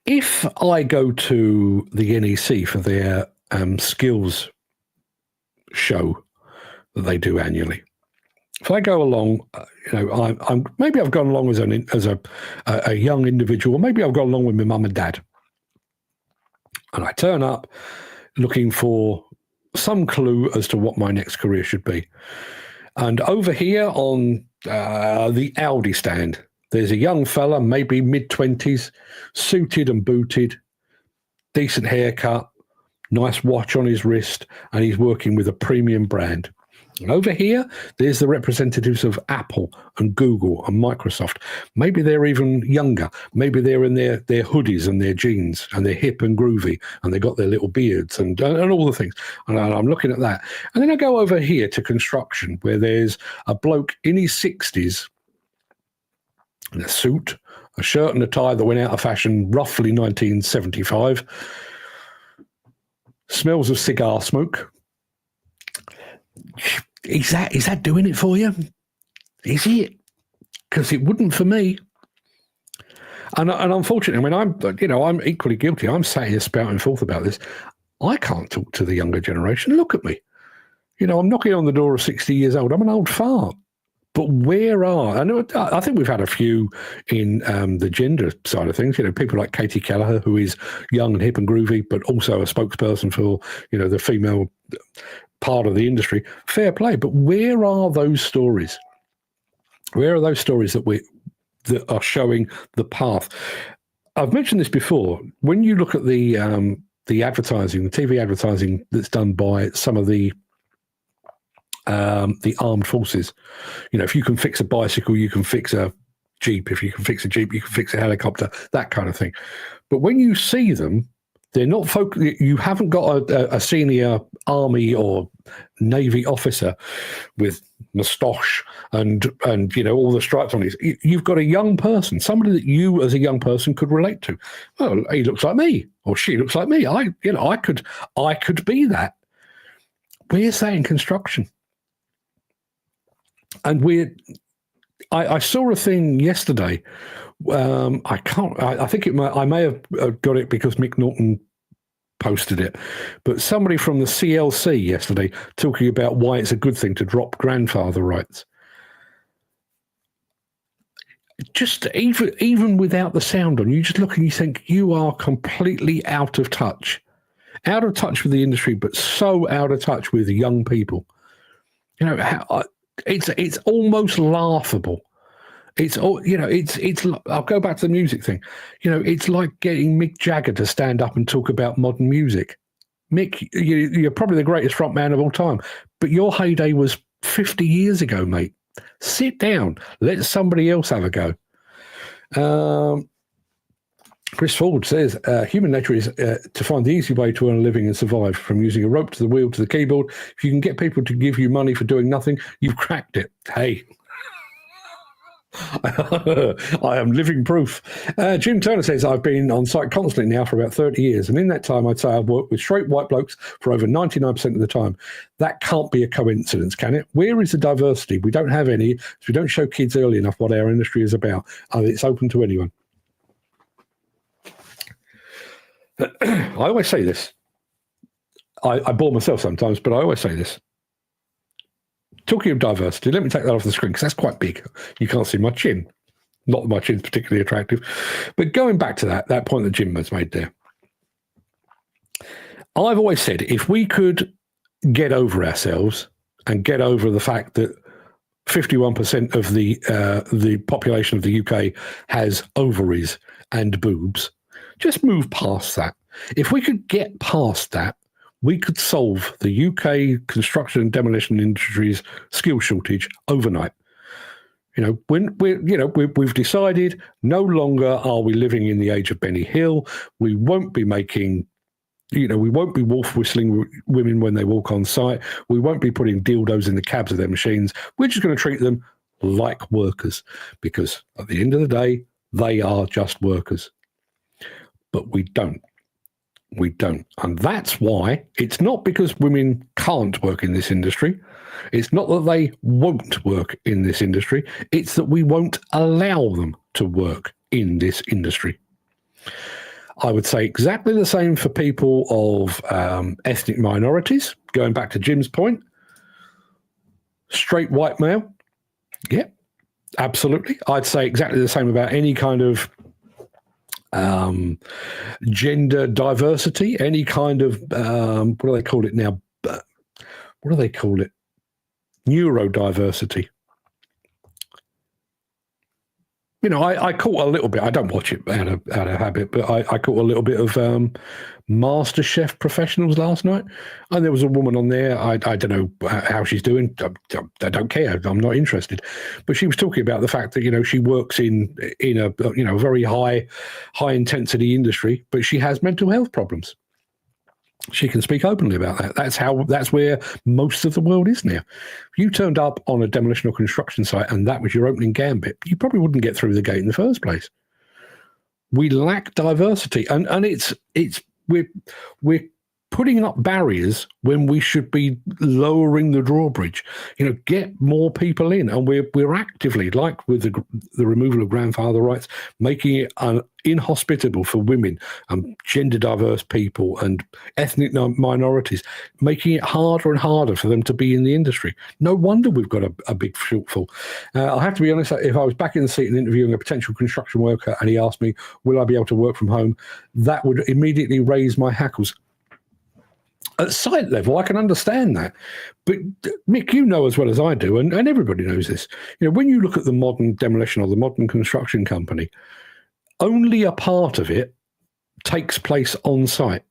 If I go to the NEC for their skills show that they do annually, if I go along, maybe I've gone along as a young individual, or maybe I've gone along with my mum and dad, and I turn up looking for some clue as to what my next career should be. And over here on the Audi stand, there's a young fella, maybe mid-20s, suited and booted, decent haircut, nice watch on his wrist, and he's working with a premium brand. And over here, there's the representatives of Apple and Google and Microsoft. Maybe they're even younger. Maybe they're in their hoodies and their jeans, and they're hip and groovy, and they've got their little beards and all the things. And I'm looking at that. And then I go over here to construction, where there's a bloke in his 60s, in a suit, a shirt and a tie that went out of fashion roughly 1975. Smells of cigar smoke. Is that doing it for you? Is it? Because it wouldn't for me. And unfortunately, I'm equally guilty. I'm sat here spouting forth about this. I can't talk to the younger generation. Look at me. I'm knocking on the door of 60 years old. I'm an old fart. But I think we've had a few in the gender side of things, people like Katie Kelleher, who is young and hip and groovy, but also a spokesperson for, the female part of the industry. Fair play. But where are those stories? Where are those stories that are showing the path? I've mentioned this before. When you look at the advertising, the TV advertising that's done by some of the armed forces, if you can fix a bicycle, you can fix a Jeep. If you can fix a Jeep, you can fix a helicopter, that kind of thing. But when you see them, they're not you haven't got a senior army or navy officer with moustache and all the stripes on his. You've got a young person, somebody that you as a young person could relate to. Well, he looks like me, or she looks like me. I could be that. Where's that in construction? And I saw a thing yesterday. I may have got it because Mick Norton posted it, but somebody from the CLC yesterday talking about why it's a good thing to drop grandfather rights. Just even without the sound on, you just look and you think you are completely out of touch with the industry, but so out of touch with young people. It's almost laughable. I'll go back to the music thing. It's like getting Mick Jagger to stand up and talk about modern music. Mick, you're probably the greatest front man of all time, but your heyday was 50 years ago, mate. Sit down. Let somebody else have a go. Chris Ford says, human nature is to find the easy way to earn a living and survive, from using a rope to the wheel to the keyboard. If you can get people to give you money for doing nothing, you've cracked it. Hey. I am living proof. Jim Turner says, I've been on site constantly now for about 30 years, and in that time I'd say I've worked with straight white blokes for over 99% of the time. That can't be a coincidence, can it? Where is the diversity? We don't have any, so we don't show kids early enough what our industry is about. It's open to anyone. I always say this. I bore myself sometimes, but I always say this. Talking of diversity, let me take that off the screen because that's quite big. You can't see my chin. Not that my chin's particularly attractive. But going back to that point that Jim has made there, I've always said if we could get over ourselves and get over the fact that 51% of the population of the UK has ovaries and boobs, just move past that. If we could get past that, we could solve the UK construction and demolition industry's skill shortage overnight. We've decided no longer are we living in the age of Benny Hill. We won't be making, we won't be wolf whistling women when they walk on site. We won't be putting dildos in the cabs of their machines. We're just going to treat them like workers, because at the end of the day, they are just workers. But we don't. We don't. And that's why it's not because women can't work in this industry. It's not that they won't work in this industry. It's that we won't allow them to work in this industry. I would say exactly the same for people of ethnic minorities. Going back to Jim's point, straight white male, yeah, absolutely. I'd say exactly the same about any kind of gender diversity, any kind of, what do they call it now? What do they call it? Neurodiversity. I caught a little bit. I don't watch it out of habit, but I caught a little bit of MasterChef Professionals last night, and there was a woman on there. I don't know how she's doing. I don't care. I'm not interested. But she was talking about the fact that she works in a very high intensity industry, but she has mental health problems. She can speak openly about that. That's where most of the world is now. If you turned up on a demolition or construction site and that was your opening gambit, you probably wouldn't get through the gate in the first place. We lack diversity, and we're putting up barriers when we should be lowering the drawbridge. Get more people in, and we're actively, like with the removal of grandfather rights, making it inhospitable for women and gender diverse people and ethnic minorities, making it harder and harder for them to be in the industry. No wonder we've got a big shortfall. I have to be honest, if I was back in the seat and interviewing a potential construction worker and he asked me, will I be able to work from home, that would immediately raise my hackles. At site level, I can understand that. But Mick, you know as well as I do, and everybody knows this, when you look at the modern demolition or the modern construction company, only a part of it takes place on site.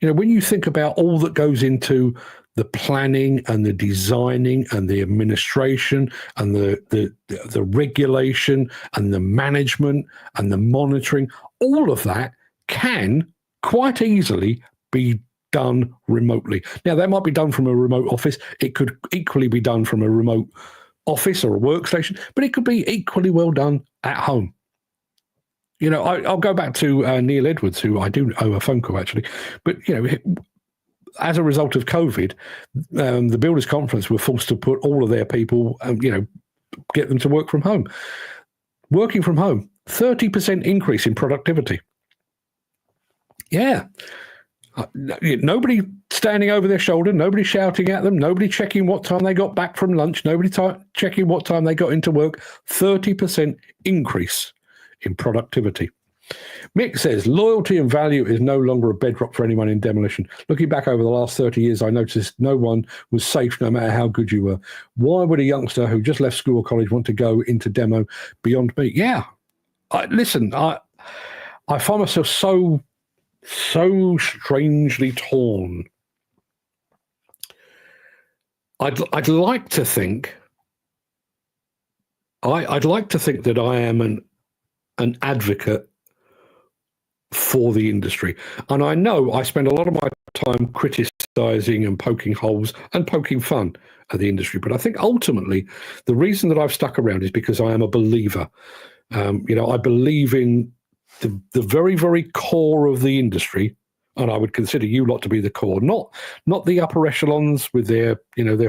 When you think about all that goes into the planning and the designing and the administration and the regulation and the management and the monitoring, all of that can quite easily be done remotely. Now, that might be done from a remote office. It could equally be done from a remote office or a workstation, but it could be equally well done at home. I'll go back to Neil Edwards, who I do owe a phone call, actually. But, as a result of COVID, the Builders Conference were forced to put all of their people, get them to work from home. Working from home, 30% increase in productivity. Yeah. Nobody standing over their shoulder, nobody shouting at them, nobody checking what time they got back from lunch, nobody checking what time they got into work. 30% increase in productivity. Mick says, loyalty and value is no longer a bedrock for anyone in demolition. Looking back over the last 30 years, I noticed no one was safe no matter how good you were. Why would a youngster who just left school or college want to go into demo beyond me? Yeah. I find myself so strangely torn. I'd like to think that I am an advocate for the industry, and I know I spend a lot of my time criticizing and poking holes and poking fun at the industry, but I think ultimately the reason that I've stuck around is because I am a believer. I believe in the very, very core of the industry, and I would consider you lot to be the core, not the upper echelons with their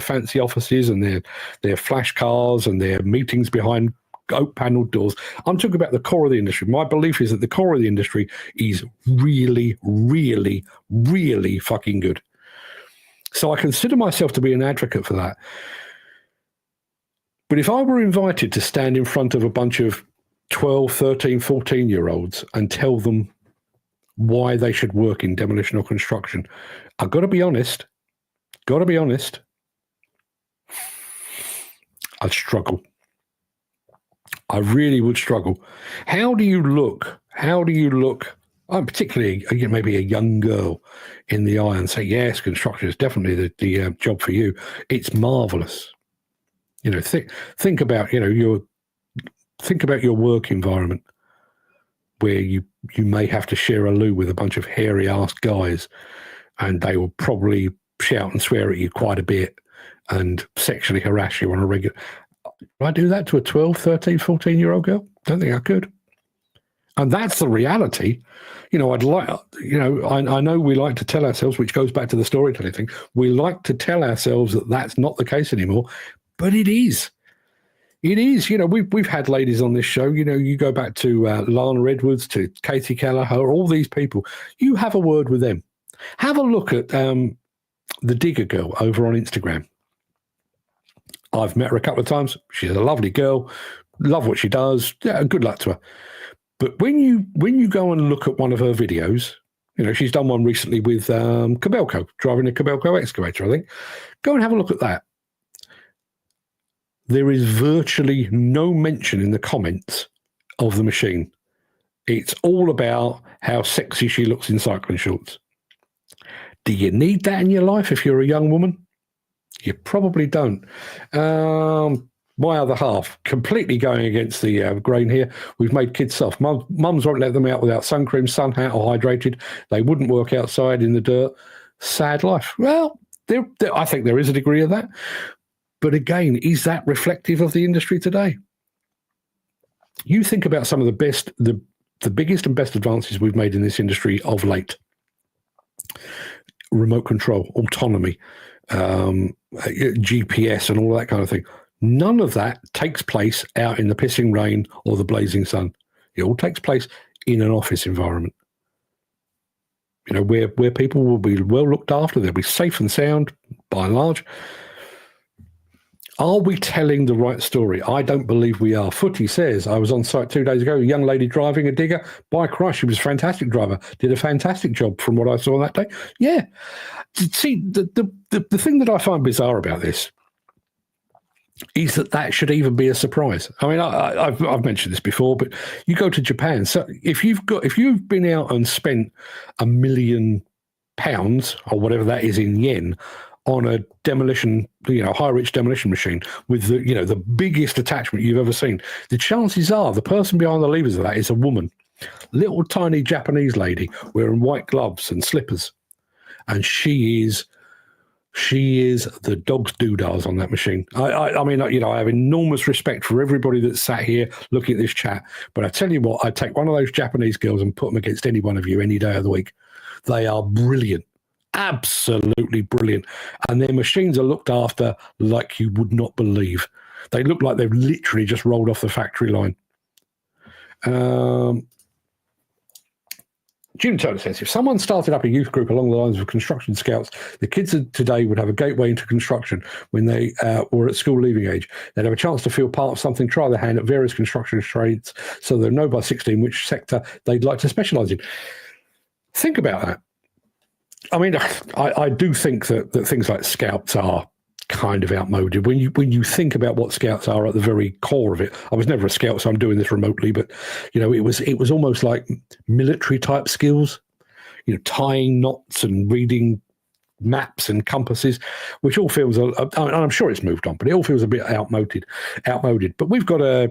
fancy offices and their flash cars and their meetings behind oak paneled doors. I'm talking about the core of the industry. My belief is that the core of the industry is really, really, really fucking good. So I consider myself to be an advocate for that. But if I were invited to stand in front of a bunch of 12, 13, 14-year-olds and tell them why they should work in demolition or construction. I've got to be honest, I'd struggle. I really would struggle. How do you look, particularly maybe a young girl, in the eye and say, yes, construction is definitely the job for you. It's marvelous. Think about, your work environment where you may have to share a loo with a bunch of hairy-ass guys, and they will probably shout and swear at you quite a bit and sexually harass you on a regular. Could I do that to a 12, 13, 14-year-old girl? Don't think I could. And that's the reality. I know we like to tell ourselves, which goes back to the storytelling thing, we like to tell ourselves that that's not the case anymore, but it is. It is. We've had ladies on this show. You go back to Lana Edwards, to Katie Kelleher, all these people. You have a word with them. Have a look at the Digger Girl over on Instagram. I've met her a couple of times. She's a lovely girl. Love what she does. Yeah, good luck to her. But when you go and look at one of her videos, she's done one recently with Cabelco, driving a Cabelco excavator, I think. Go and have a look at that. There is virtually no mention in the comments of the machine. It's all about how sexy she looks in cycling shorts. Do you need that in your life if you're a young woman? You probably don't. My other half, completely going against the grain here. We've made kids soft. Mums won't let them out without sun cream, sun hat, or hydrated. They wouldn't work outside in the dirt. Sad life. Well, I think there is a degree of that. But again, is that reflective of the industry today? You think about some of the biggest and best advances we've made in this industry of late. Remote control, autonomy, GPS and all that kind of thing. None of that takes place out in the pissing rain or the blazing sun. It all takes place in an office environment. Where people will be well looked after, they'll be safe and sound by and large. Are we telling the right story? I don't believe we are. Footy says, I was on site 2 days ago, a young lady driving a digger. By Christ, she was a fantastic driver. Did a fantastic job from what I saw that day. Yeah. See, the thing that I find bizarre about this is that should even be a surprise. I mean, I've mentioned this before, but you go to Japan. So if you've been out and spent £1 million or whatever that is in yen on a demolition, high-reach demolition machine with the biggest attachment you've ever seen, the chances are the person behind the levers of that is a woman, little tiny Japanese lady wearing white gloves and slippers, and she is the dog's doodahs on that machine. I mean, I have enormous respect for everybody that's sat here looking at this chat, but I tell you what, I'd take one of those Japanese girls and put them against any one of you any day of the week. They are brilliant. Absolutely brilliant. And their machines are looked after like you would not believe. They look like they've literally just rolled off the factory line. June Turner says, if someone started up a youth group along the lines of Construction Scouts, the kids of today would have a gateway into construction when they were at school leaving age. They'd have a chance to feel part of something, try their hand at various construction trades, so they'll know by 16 which sector they'd like to specialise in. Think about that. I mean, I do think that things like Scouts are kind of outmoded. When you think about what Scouts are at the very core of it, I was never a Scout, so I'm doing this remotely, but it was almost like military type skills, tying knots and reading maps and compasses, which all feels, I'm sure it's moved on, but it all feels a bit outmoded. But we've got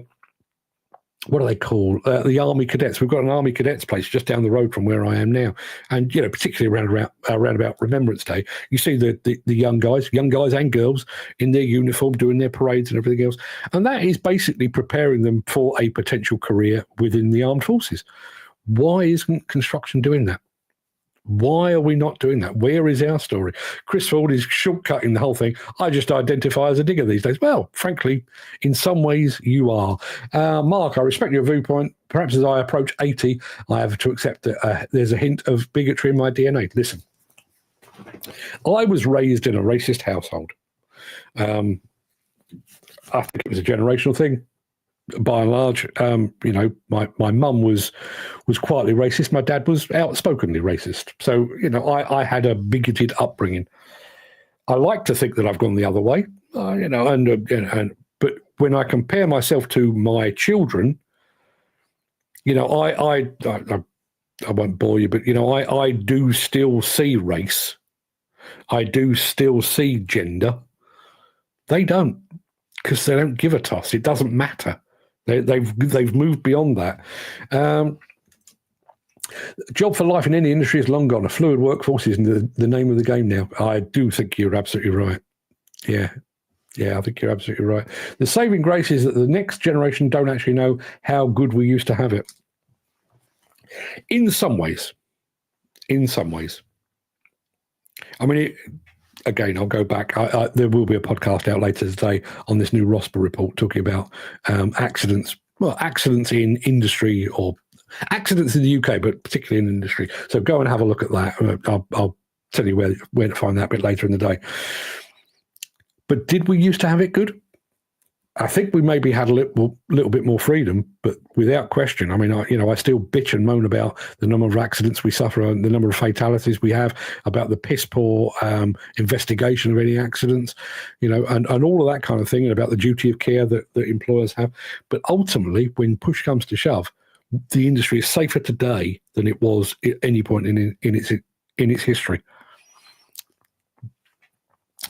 what do they call the Army Cadets? We've got an Army Cadets place just down the road from where I am now, and particularly around about Remembrance Day, you see the young guys and girls in their uniform doing their parades and everything else, and that is basically preparing them for a potential career within the armed forces. Why isn't construction doing that? Why are we not doing that? Where is our story? Chris Ford is shortcutting the whole thing. I just identify as a digger these days. Well, frankly, in some ways you are. Mark, I respect your viewpoint. Perhaps as I approach 80, I have to accept that there's a hint of bigotry in my DNA. Listen, I was raised in a racist household. I think it was a generational thing. by and large, my mum was quietly racist. My dad was outspokenly racist. So, I had a bigoted upbringing. I like to think that I've gone the other way, but when I compare myself to my children, I won't bore you, but I do still see race. I do still see gender. They don't, because they don't give a toss. It doesn't matter. They've moved beyond that. Job for life in any industry is long gone. A fluid workforce is the name of the game now. I do think you're absolutely right. Yeah, I think you're absolutely right. The saving grace is that the next generation don't actually know how good we used to have it. In some ways. I mean, again, I'll go back. There will be a podcast out later today on this new ROSPA report talking about accidents. Well, accidents in industry or accidents in the UK, but particularly in industry. So go and have a look at that. I'll tell you where to find that a bit later in the day. But did we used to have it good? I think we maybe had a little bit more freedom, but without question, I mean, I still bitch and moan about the number of accidents we suffer and the number of fatalities we have, about the piss poor investigation of any accidents, and all of that kind of thing, and about the duty of care that employers have. But ultimately, when push comes to shove, the industry is safer today than it was at any point in its history.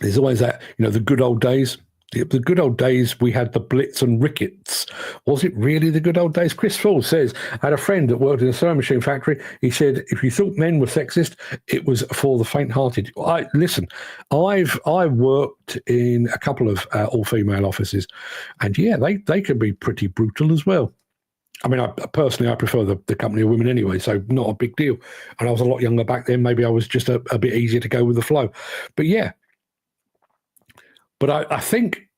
There's always that, the good old days. The good old days, we had the Blitz and Ricketts. Was it really the good old days? Chris Ford says, I had a friend that worked in a sewing machine factory. He said, if you thought men were sexist, it was for the faint-hearted. I worked in a couple of all-female offices, and yeah, they could be pretty brutal as well. I mean, I prefer the company of women anyway, so not a big deal. And I was a lot younger back then. Maybe I was just a bit easier to go with the flow. But yeah. But I think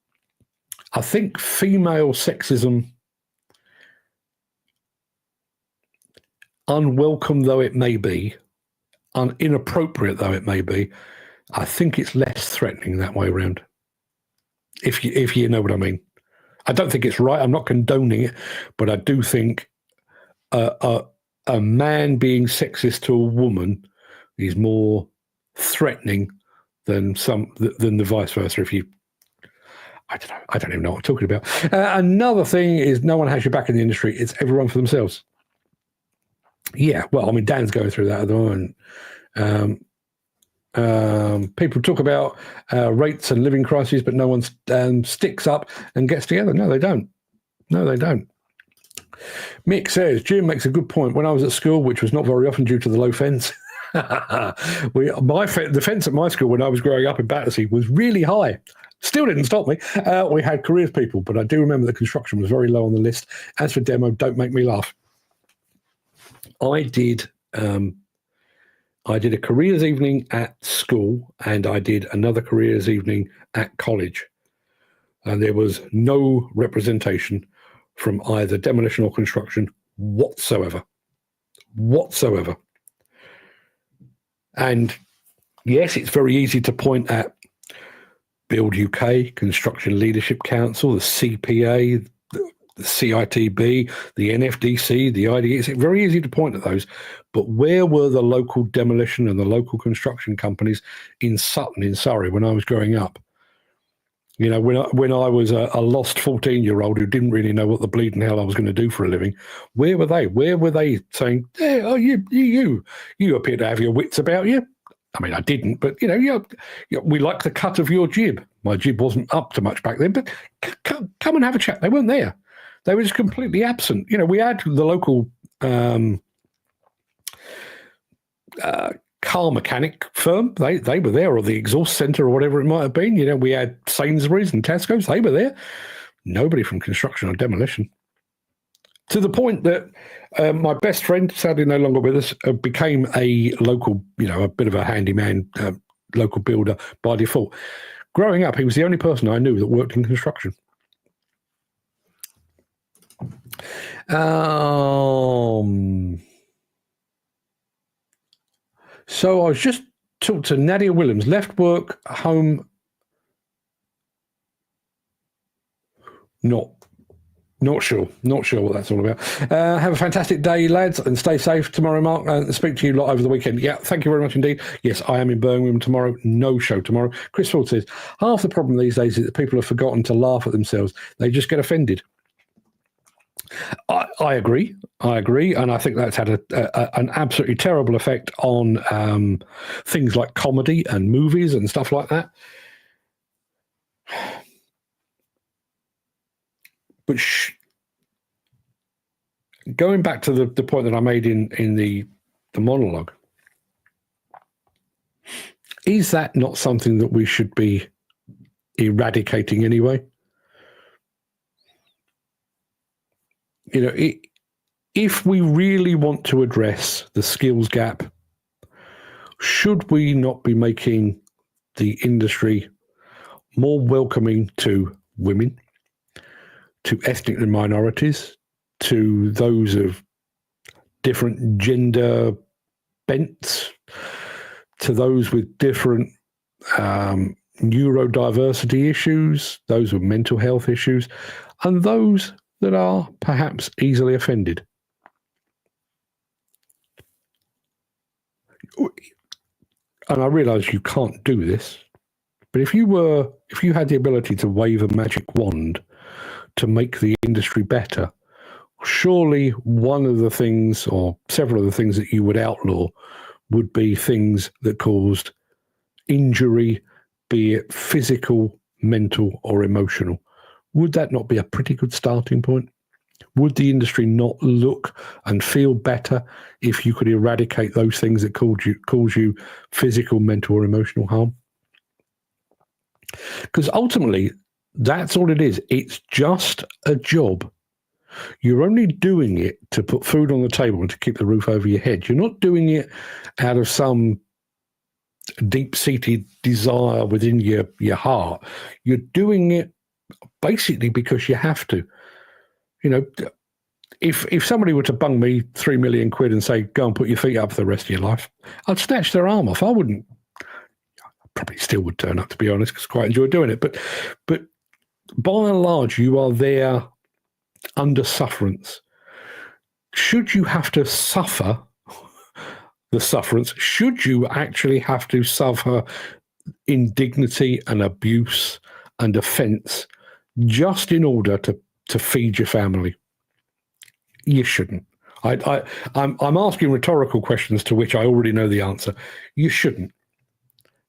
female sexism, unwelcome though it may be, inappropriate though it may be, I think it's less threatening that way around. If you know what I mean. I don't think it's right. I'm not condoning it, but I do think a man being sexist to a woman is more threatening than the vice versa. I don't even know what I'm talking about. Another thing is no one has your back in the industry. It's everyone for themselves. Yeah, well, I mean, Dan's going through that at the moment. People talk about rates and living crises, but no one sticks up and gets together. No, they don't. Mick says, Jim makes a good point. When I was at school, which was not very often due to the low fence, the fence at my school when I was growing up in Battersea was really high. Still didn't stop me. We had careers people, but I do remember the construction was very low on the list. As for demo, don't make me laugh. I did a careers evening at school, and I did another careers evening at college. And there was no representation from either demolition or construction whatsoever. And yes, it's very easy to point at Build UK, Construction Leadership Council, the CPA, the CITB, the NFDC, the IDE. It's very easy to point at those. But where were the local demolition and the local construction companies in Sutton, in Surrey, when I was growing up? When I was a lost 14-year-old who didn't really know what the bleeding hell I was going to do for a living, where were they? Where were they saying, hey, oh, you appear to have your wits about you? I mean, I didn't, but, we like the cut of your jib. My jib wasn't up to much back then, but come and have a chat. They weren't there. They were just completely absent. We had the local car mechanic firm. They were there, or the exhaust centre or whatever it might have been. We had Sainsbury's and Tesco's. They were there. Nobody from construction or demolition. To the point that my best friend, sadly no longer with us, became a local, a bit of a handyman, local builder by default. Growing up, he was the only person I knew that worked in construction. So I was just talking to Nadia Williams, left work, home, not Not sure what that's all about. Have a fantastic day, lads, and stay safe tomorrow, Mark. Speak to you lot over the weekend. Yeah, thank you very much indeed. Yes, I am in Birmingham tomorrow. No show tomorrow. Chris Ford says, half the problem these days is that people have forgotten to laugh at themselves. They just get offended. I agree, and I think that's had an absolutely terrible effect on things like comedy and movies and stuff like that. But going back to the point that I made in the monologue, is that not something that we should be eradicating anyway? You know, if we really want to address the skills gap, should we not be making the industry more welcoming to women, to ethnic minorities, to those of different gender bents, to those with different neurodiversity issues, those with mental health issues, and those that are perhaps easily offended? And I realise you can't do this, but if you had the ability to wave a magic wand to make the industry better, surely one of the things, or several of the things that you would outlaw, would be things that caused injury, be it physical, mental, or emotional. Would that not be a pretty good starting point? Would the industry not look and feel better if you could eradicate those things that cause you physical, mental, or emotional harm? Because ultimately, that's all it is. It's just a job. You're only doing it to put food on the table and to keep the roof over your head. You're not doing it out of some deep-seated desire within your heart. You're doing it basically because you have to. You know, if somebody were to bung me £3 million and say, go and put your feet up for the rest of your life, I'd snatch their arm off. I probably still would turn up, to be honest, because I quite enjoy doing it. But by and large, you are there under sufferance. Should you have to suffer the sufferance? Should you actually have to suffer indignity and abuse and offence just in order to feed your family? You shouldn't. I'm asking rhetorical questions to which I already know the answer. You shouldn't.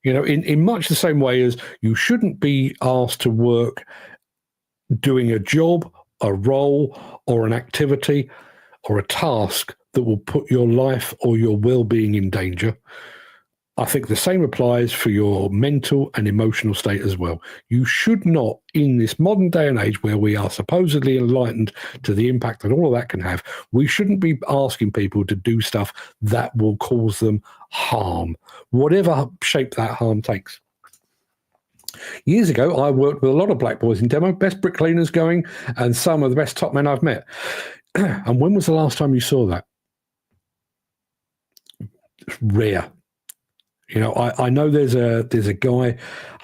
You know, in much the same way as you shouldn't be asked to work doing a job, a role, or an activity, or a task that will put your life or your well-being in danger. I think the same applies for your mental and emotional state as well. You should not, in this modern day and age where we are supposedly enlightened to the impact that all of that can have, we shouldn't be asking people to do stuff that will cause them harm, whatever shape that harm takes. Years ago, I worked with a lot of black boys in demo, best brick cleaners going, and some of the best top men I've met. And when was the last time you saw that? It's rare. You know, I know there's a guy, I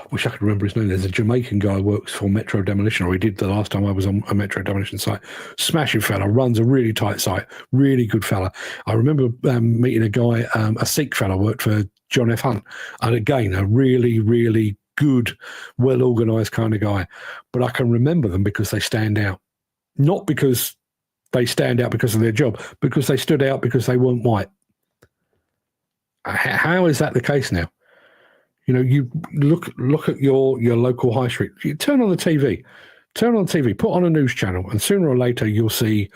wish I could remember his name. There's a Jamaican guy who works for Metro Demolition, or he did the last time I was on a Metro Demolition site. Smashing fella, runs a really tight site, really good fella. I remember meeting a guy, a Sikh fella, worked for John F. Hunt, and again, a really, really good, well-organised kind of guy. But I can remember them because they stand out. Not because they stand out because of their job, because they stood out because they weren't white. How is that the case now? You know, you look at your local high street. You turn on the TV, put on a news channel, and sooner or later you'll see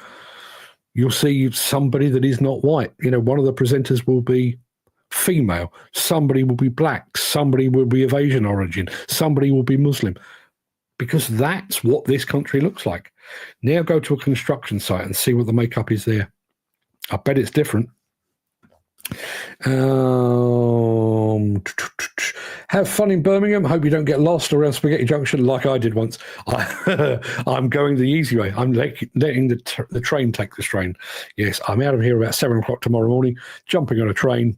somebody that is not white. You know, one of the presenters will be female, somebody will be black, somebody will be of Asian origin, somebody will be Muslim, because that's what this country looks like. Now go to a construction site and see what the makeup is there. I bet it's different. Have fun in Birmingham. Hope you don't get lost around Spaghetti Junction like I did once. I'm going the easy way. I'm letting the train take the strain. Yes, I'm out of here about 7 o'clock tomorrow morning, jumping on a train,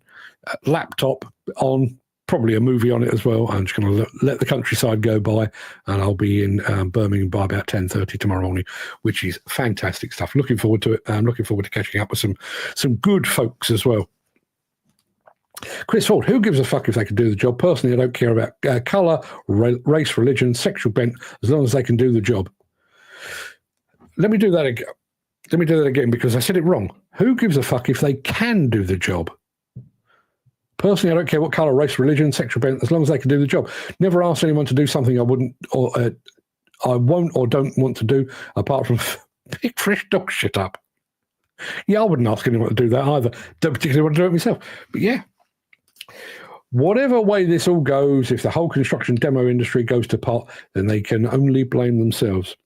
laptop on, probably a movie on it as well. I'm just going to let the countryside go by, and I'll be in Birmingham by about 10:30 tomorrow morning, which is fantastic stuff. Looking forward to it. I'm looking forward to catching up with some good folks as well. Chris Ford, who gives a fuck if they can do the job? Personally, I don't care about colour, race, religion, sexual bent, as long as they can do the job. Let me do that again. Let me do that again because I said it wrong. Who gives a fuck if they can do the job? Personally, I don't care what colour, race, religion, sexual bent, as long as they can do the job. Never ask anyone to do something I wouldn't, or I won't, or don't want to do, apart from pick fresh dog shit up. Yeah, I wouldn't ask anyone to do that either. Don't particularly want to do it myself. But yeah, whatever way this all goes, if the whole construction demo industry goes to pot, then they can only blame themselves.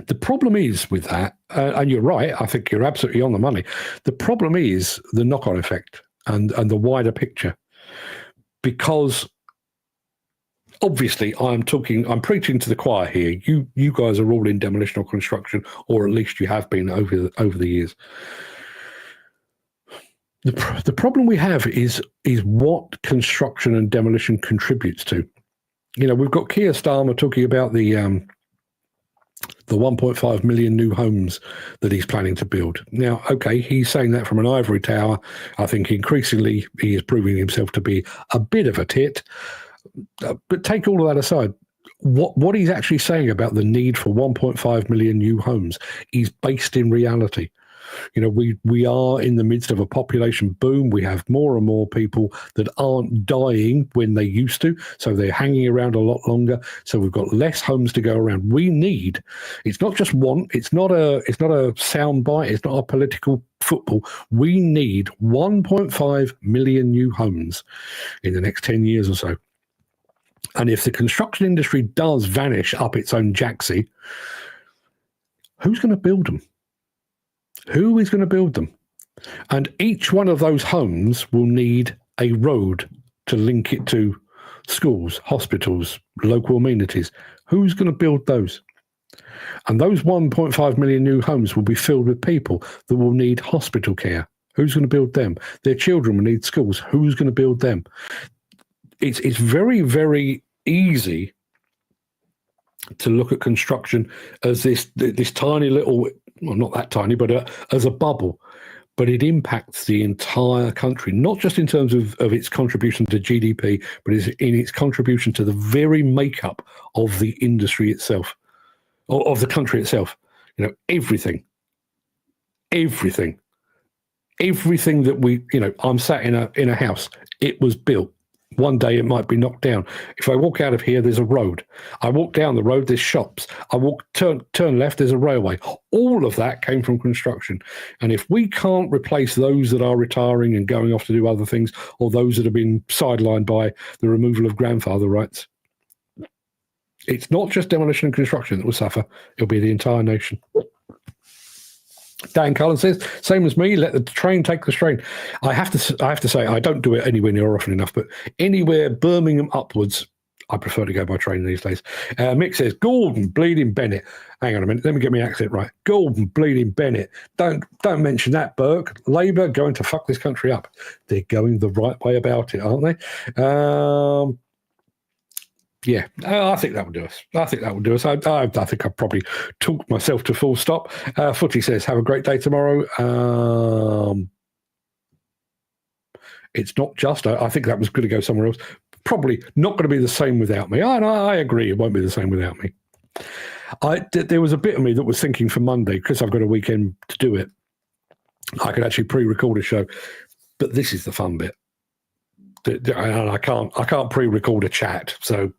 The problem is with that, and you're right, I think you're absolutely on the money. The problem is the knock-on effect and the wider picture. Because obviously I'm preaching to the choir here. You guys are all in demolition or construction, or at least you have been over the years. The problem we have is what construction and demolition contributes to. You know, we've got Keir Starmer talking about the 1.5 million new homes that he's planning to build. Now, okay, he's saying that from an ivory tower. I think increasingly he is proving himself to be a bit of a tit. But take all of that aside. What he's actually saying about the need for 1.5 million new homes is based in reality. You know, we are in the midst of a population boom. We have more and more people that aren't dying when they used to, so they're hanging around a lot longer. So we've got less homes to go around. We need. It's not just want. It's not a soundbite. It's not a political football. We need 1.5 million new homes in the next 10 years or so. And if the construction industry does vanish up its own jacksie, who's going to build them? Who is going to build them? And each one of those homes will need a road to link it to schools, hospitals, local amenities. Who's going to build those? And those 1.5 million new homes will be filled with people that will need hospital care. Who's going to build them? Their children will need schools. Who's going to build them? It's very, very easy to look at construction as this tiny little, well, not that tiny, but as a bubble. But it impacts the entire country, not just in terms of its contribution to GDP, but in its contribution to the very makeup of the industry itself, or of the country itself. You know, everything that we, you know, I'm sat in a house. It was built. One day it might be knocked down. If I walk out of here, there's a road. I walk down the road, there's shops. I turn left, there's a railway. All of that came from construction. And if we can't replace those that are retiring and going off to do other things, or those that have been sidelined by the removal of grandfather rights, it's not just demolition and construction that will suffer. It'll be the entire nation. Dan Cullen says, same as me, let the train take the strain. I have to say, I don't do it anywhere near often enough, but anywhere Birmingham upwards, I prefer to go by train these days. Mick says, Gordon bleeding Bennett. Hang on a minute, let me get my accent right. Gordon bleeding Bennett. Don't mention that, Burke. Labour going to fuck this country up. They're going the right way about it, aren't they? Yeah, I think that would do us. I think I've probably talked myself to full stop. Footy says, have a great day tomorrow. It's not just, I think that was going to go somewhere else. Probably not going to be the same without me. I agree, it won't be the same without me. There was a bit of me that was thinking for Monday, because I've got a weekend to do it, I could actually pre-record a show. But this is the fun bit. And I can't pre-record a chat, so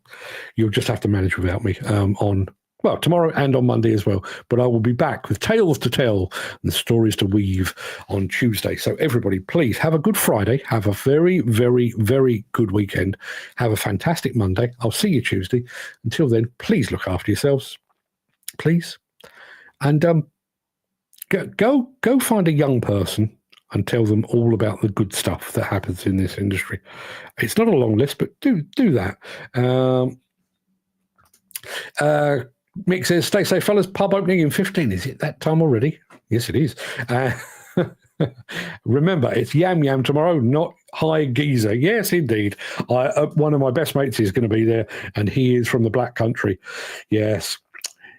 you'll just have to manage without me on tomorrow and on Monday as well. But I will be back with tales to tell and stories to weave on Tuesday. So everybody, please have a good Friday. Have a very, very, very good weekend. Have a fantastic Monday. I'll see you Tuesday. Until then, please look after yourselves, please, and go find a young person and tell them all about the good stuff that happens in this industry. It's not a long list, but do that. Mick says, stay safe, fellas. Pub opening in 15. Is it that time already? Yes, it is. Remember, it's Yam Yam tomorrow, not High geezer. Yes, indeed. One of my best mates is going to be there, and he is from the Black Country. Yes,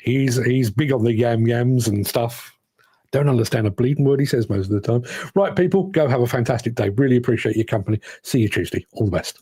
he's big on the yams and stuff. Don't understand a bleeding word he says most of the time. Right, people, go have a fantastic day. Really appreciate your company. See you Tuesday. All the best.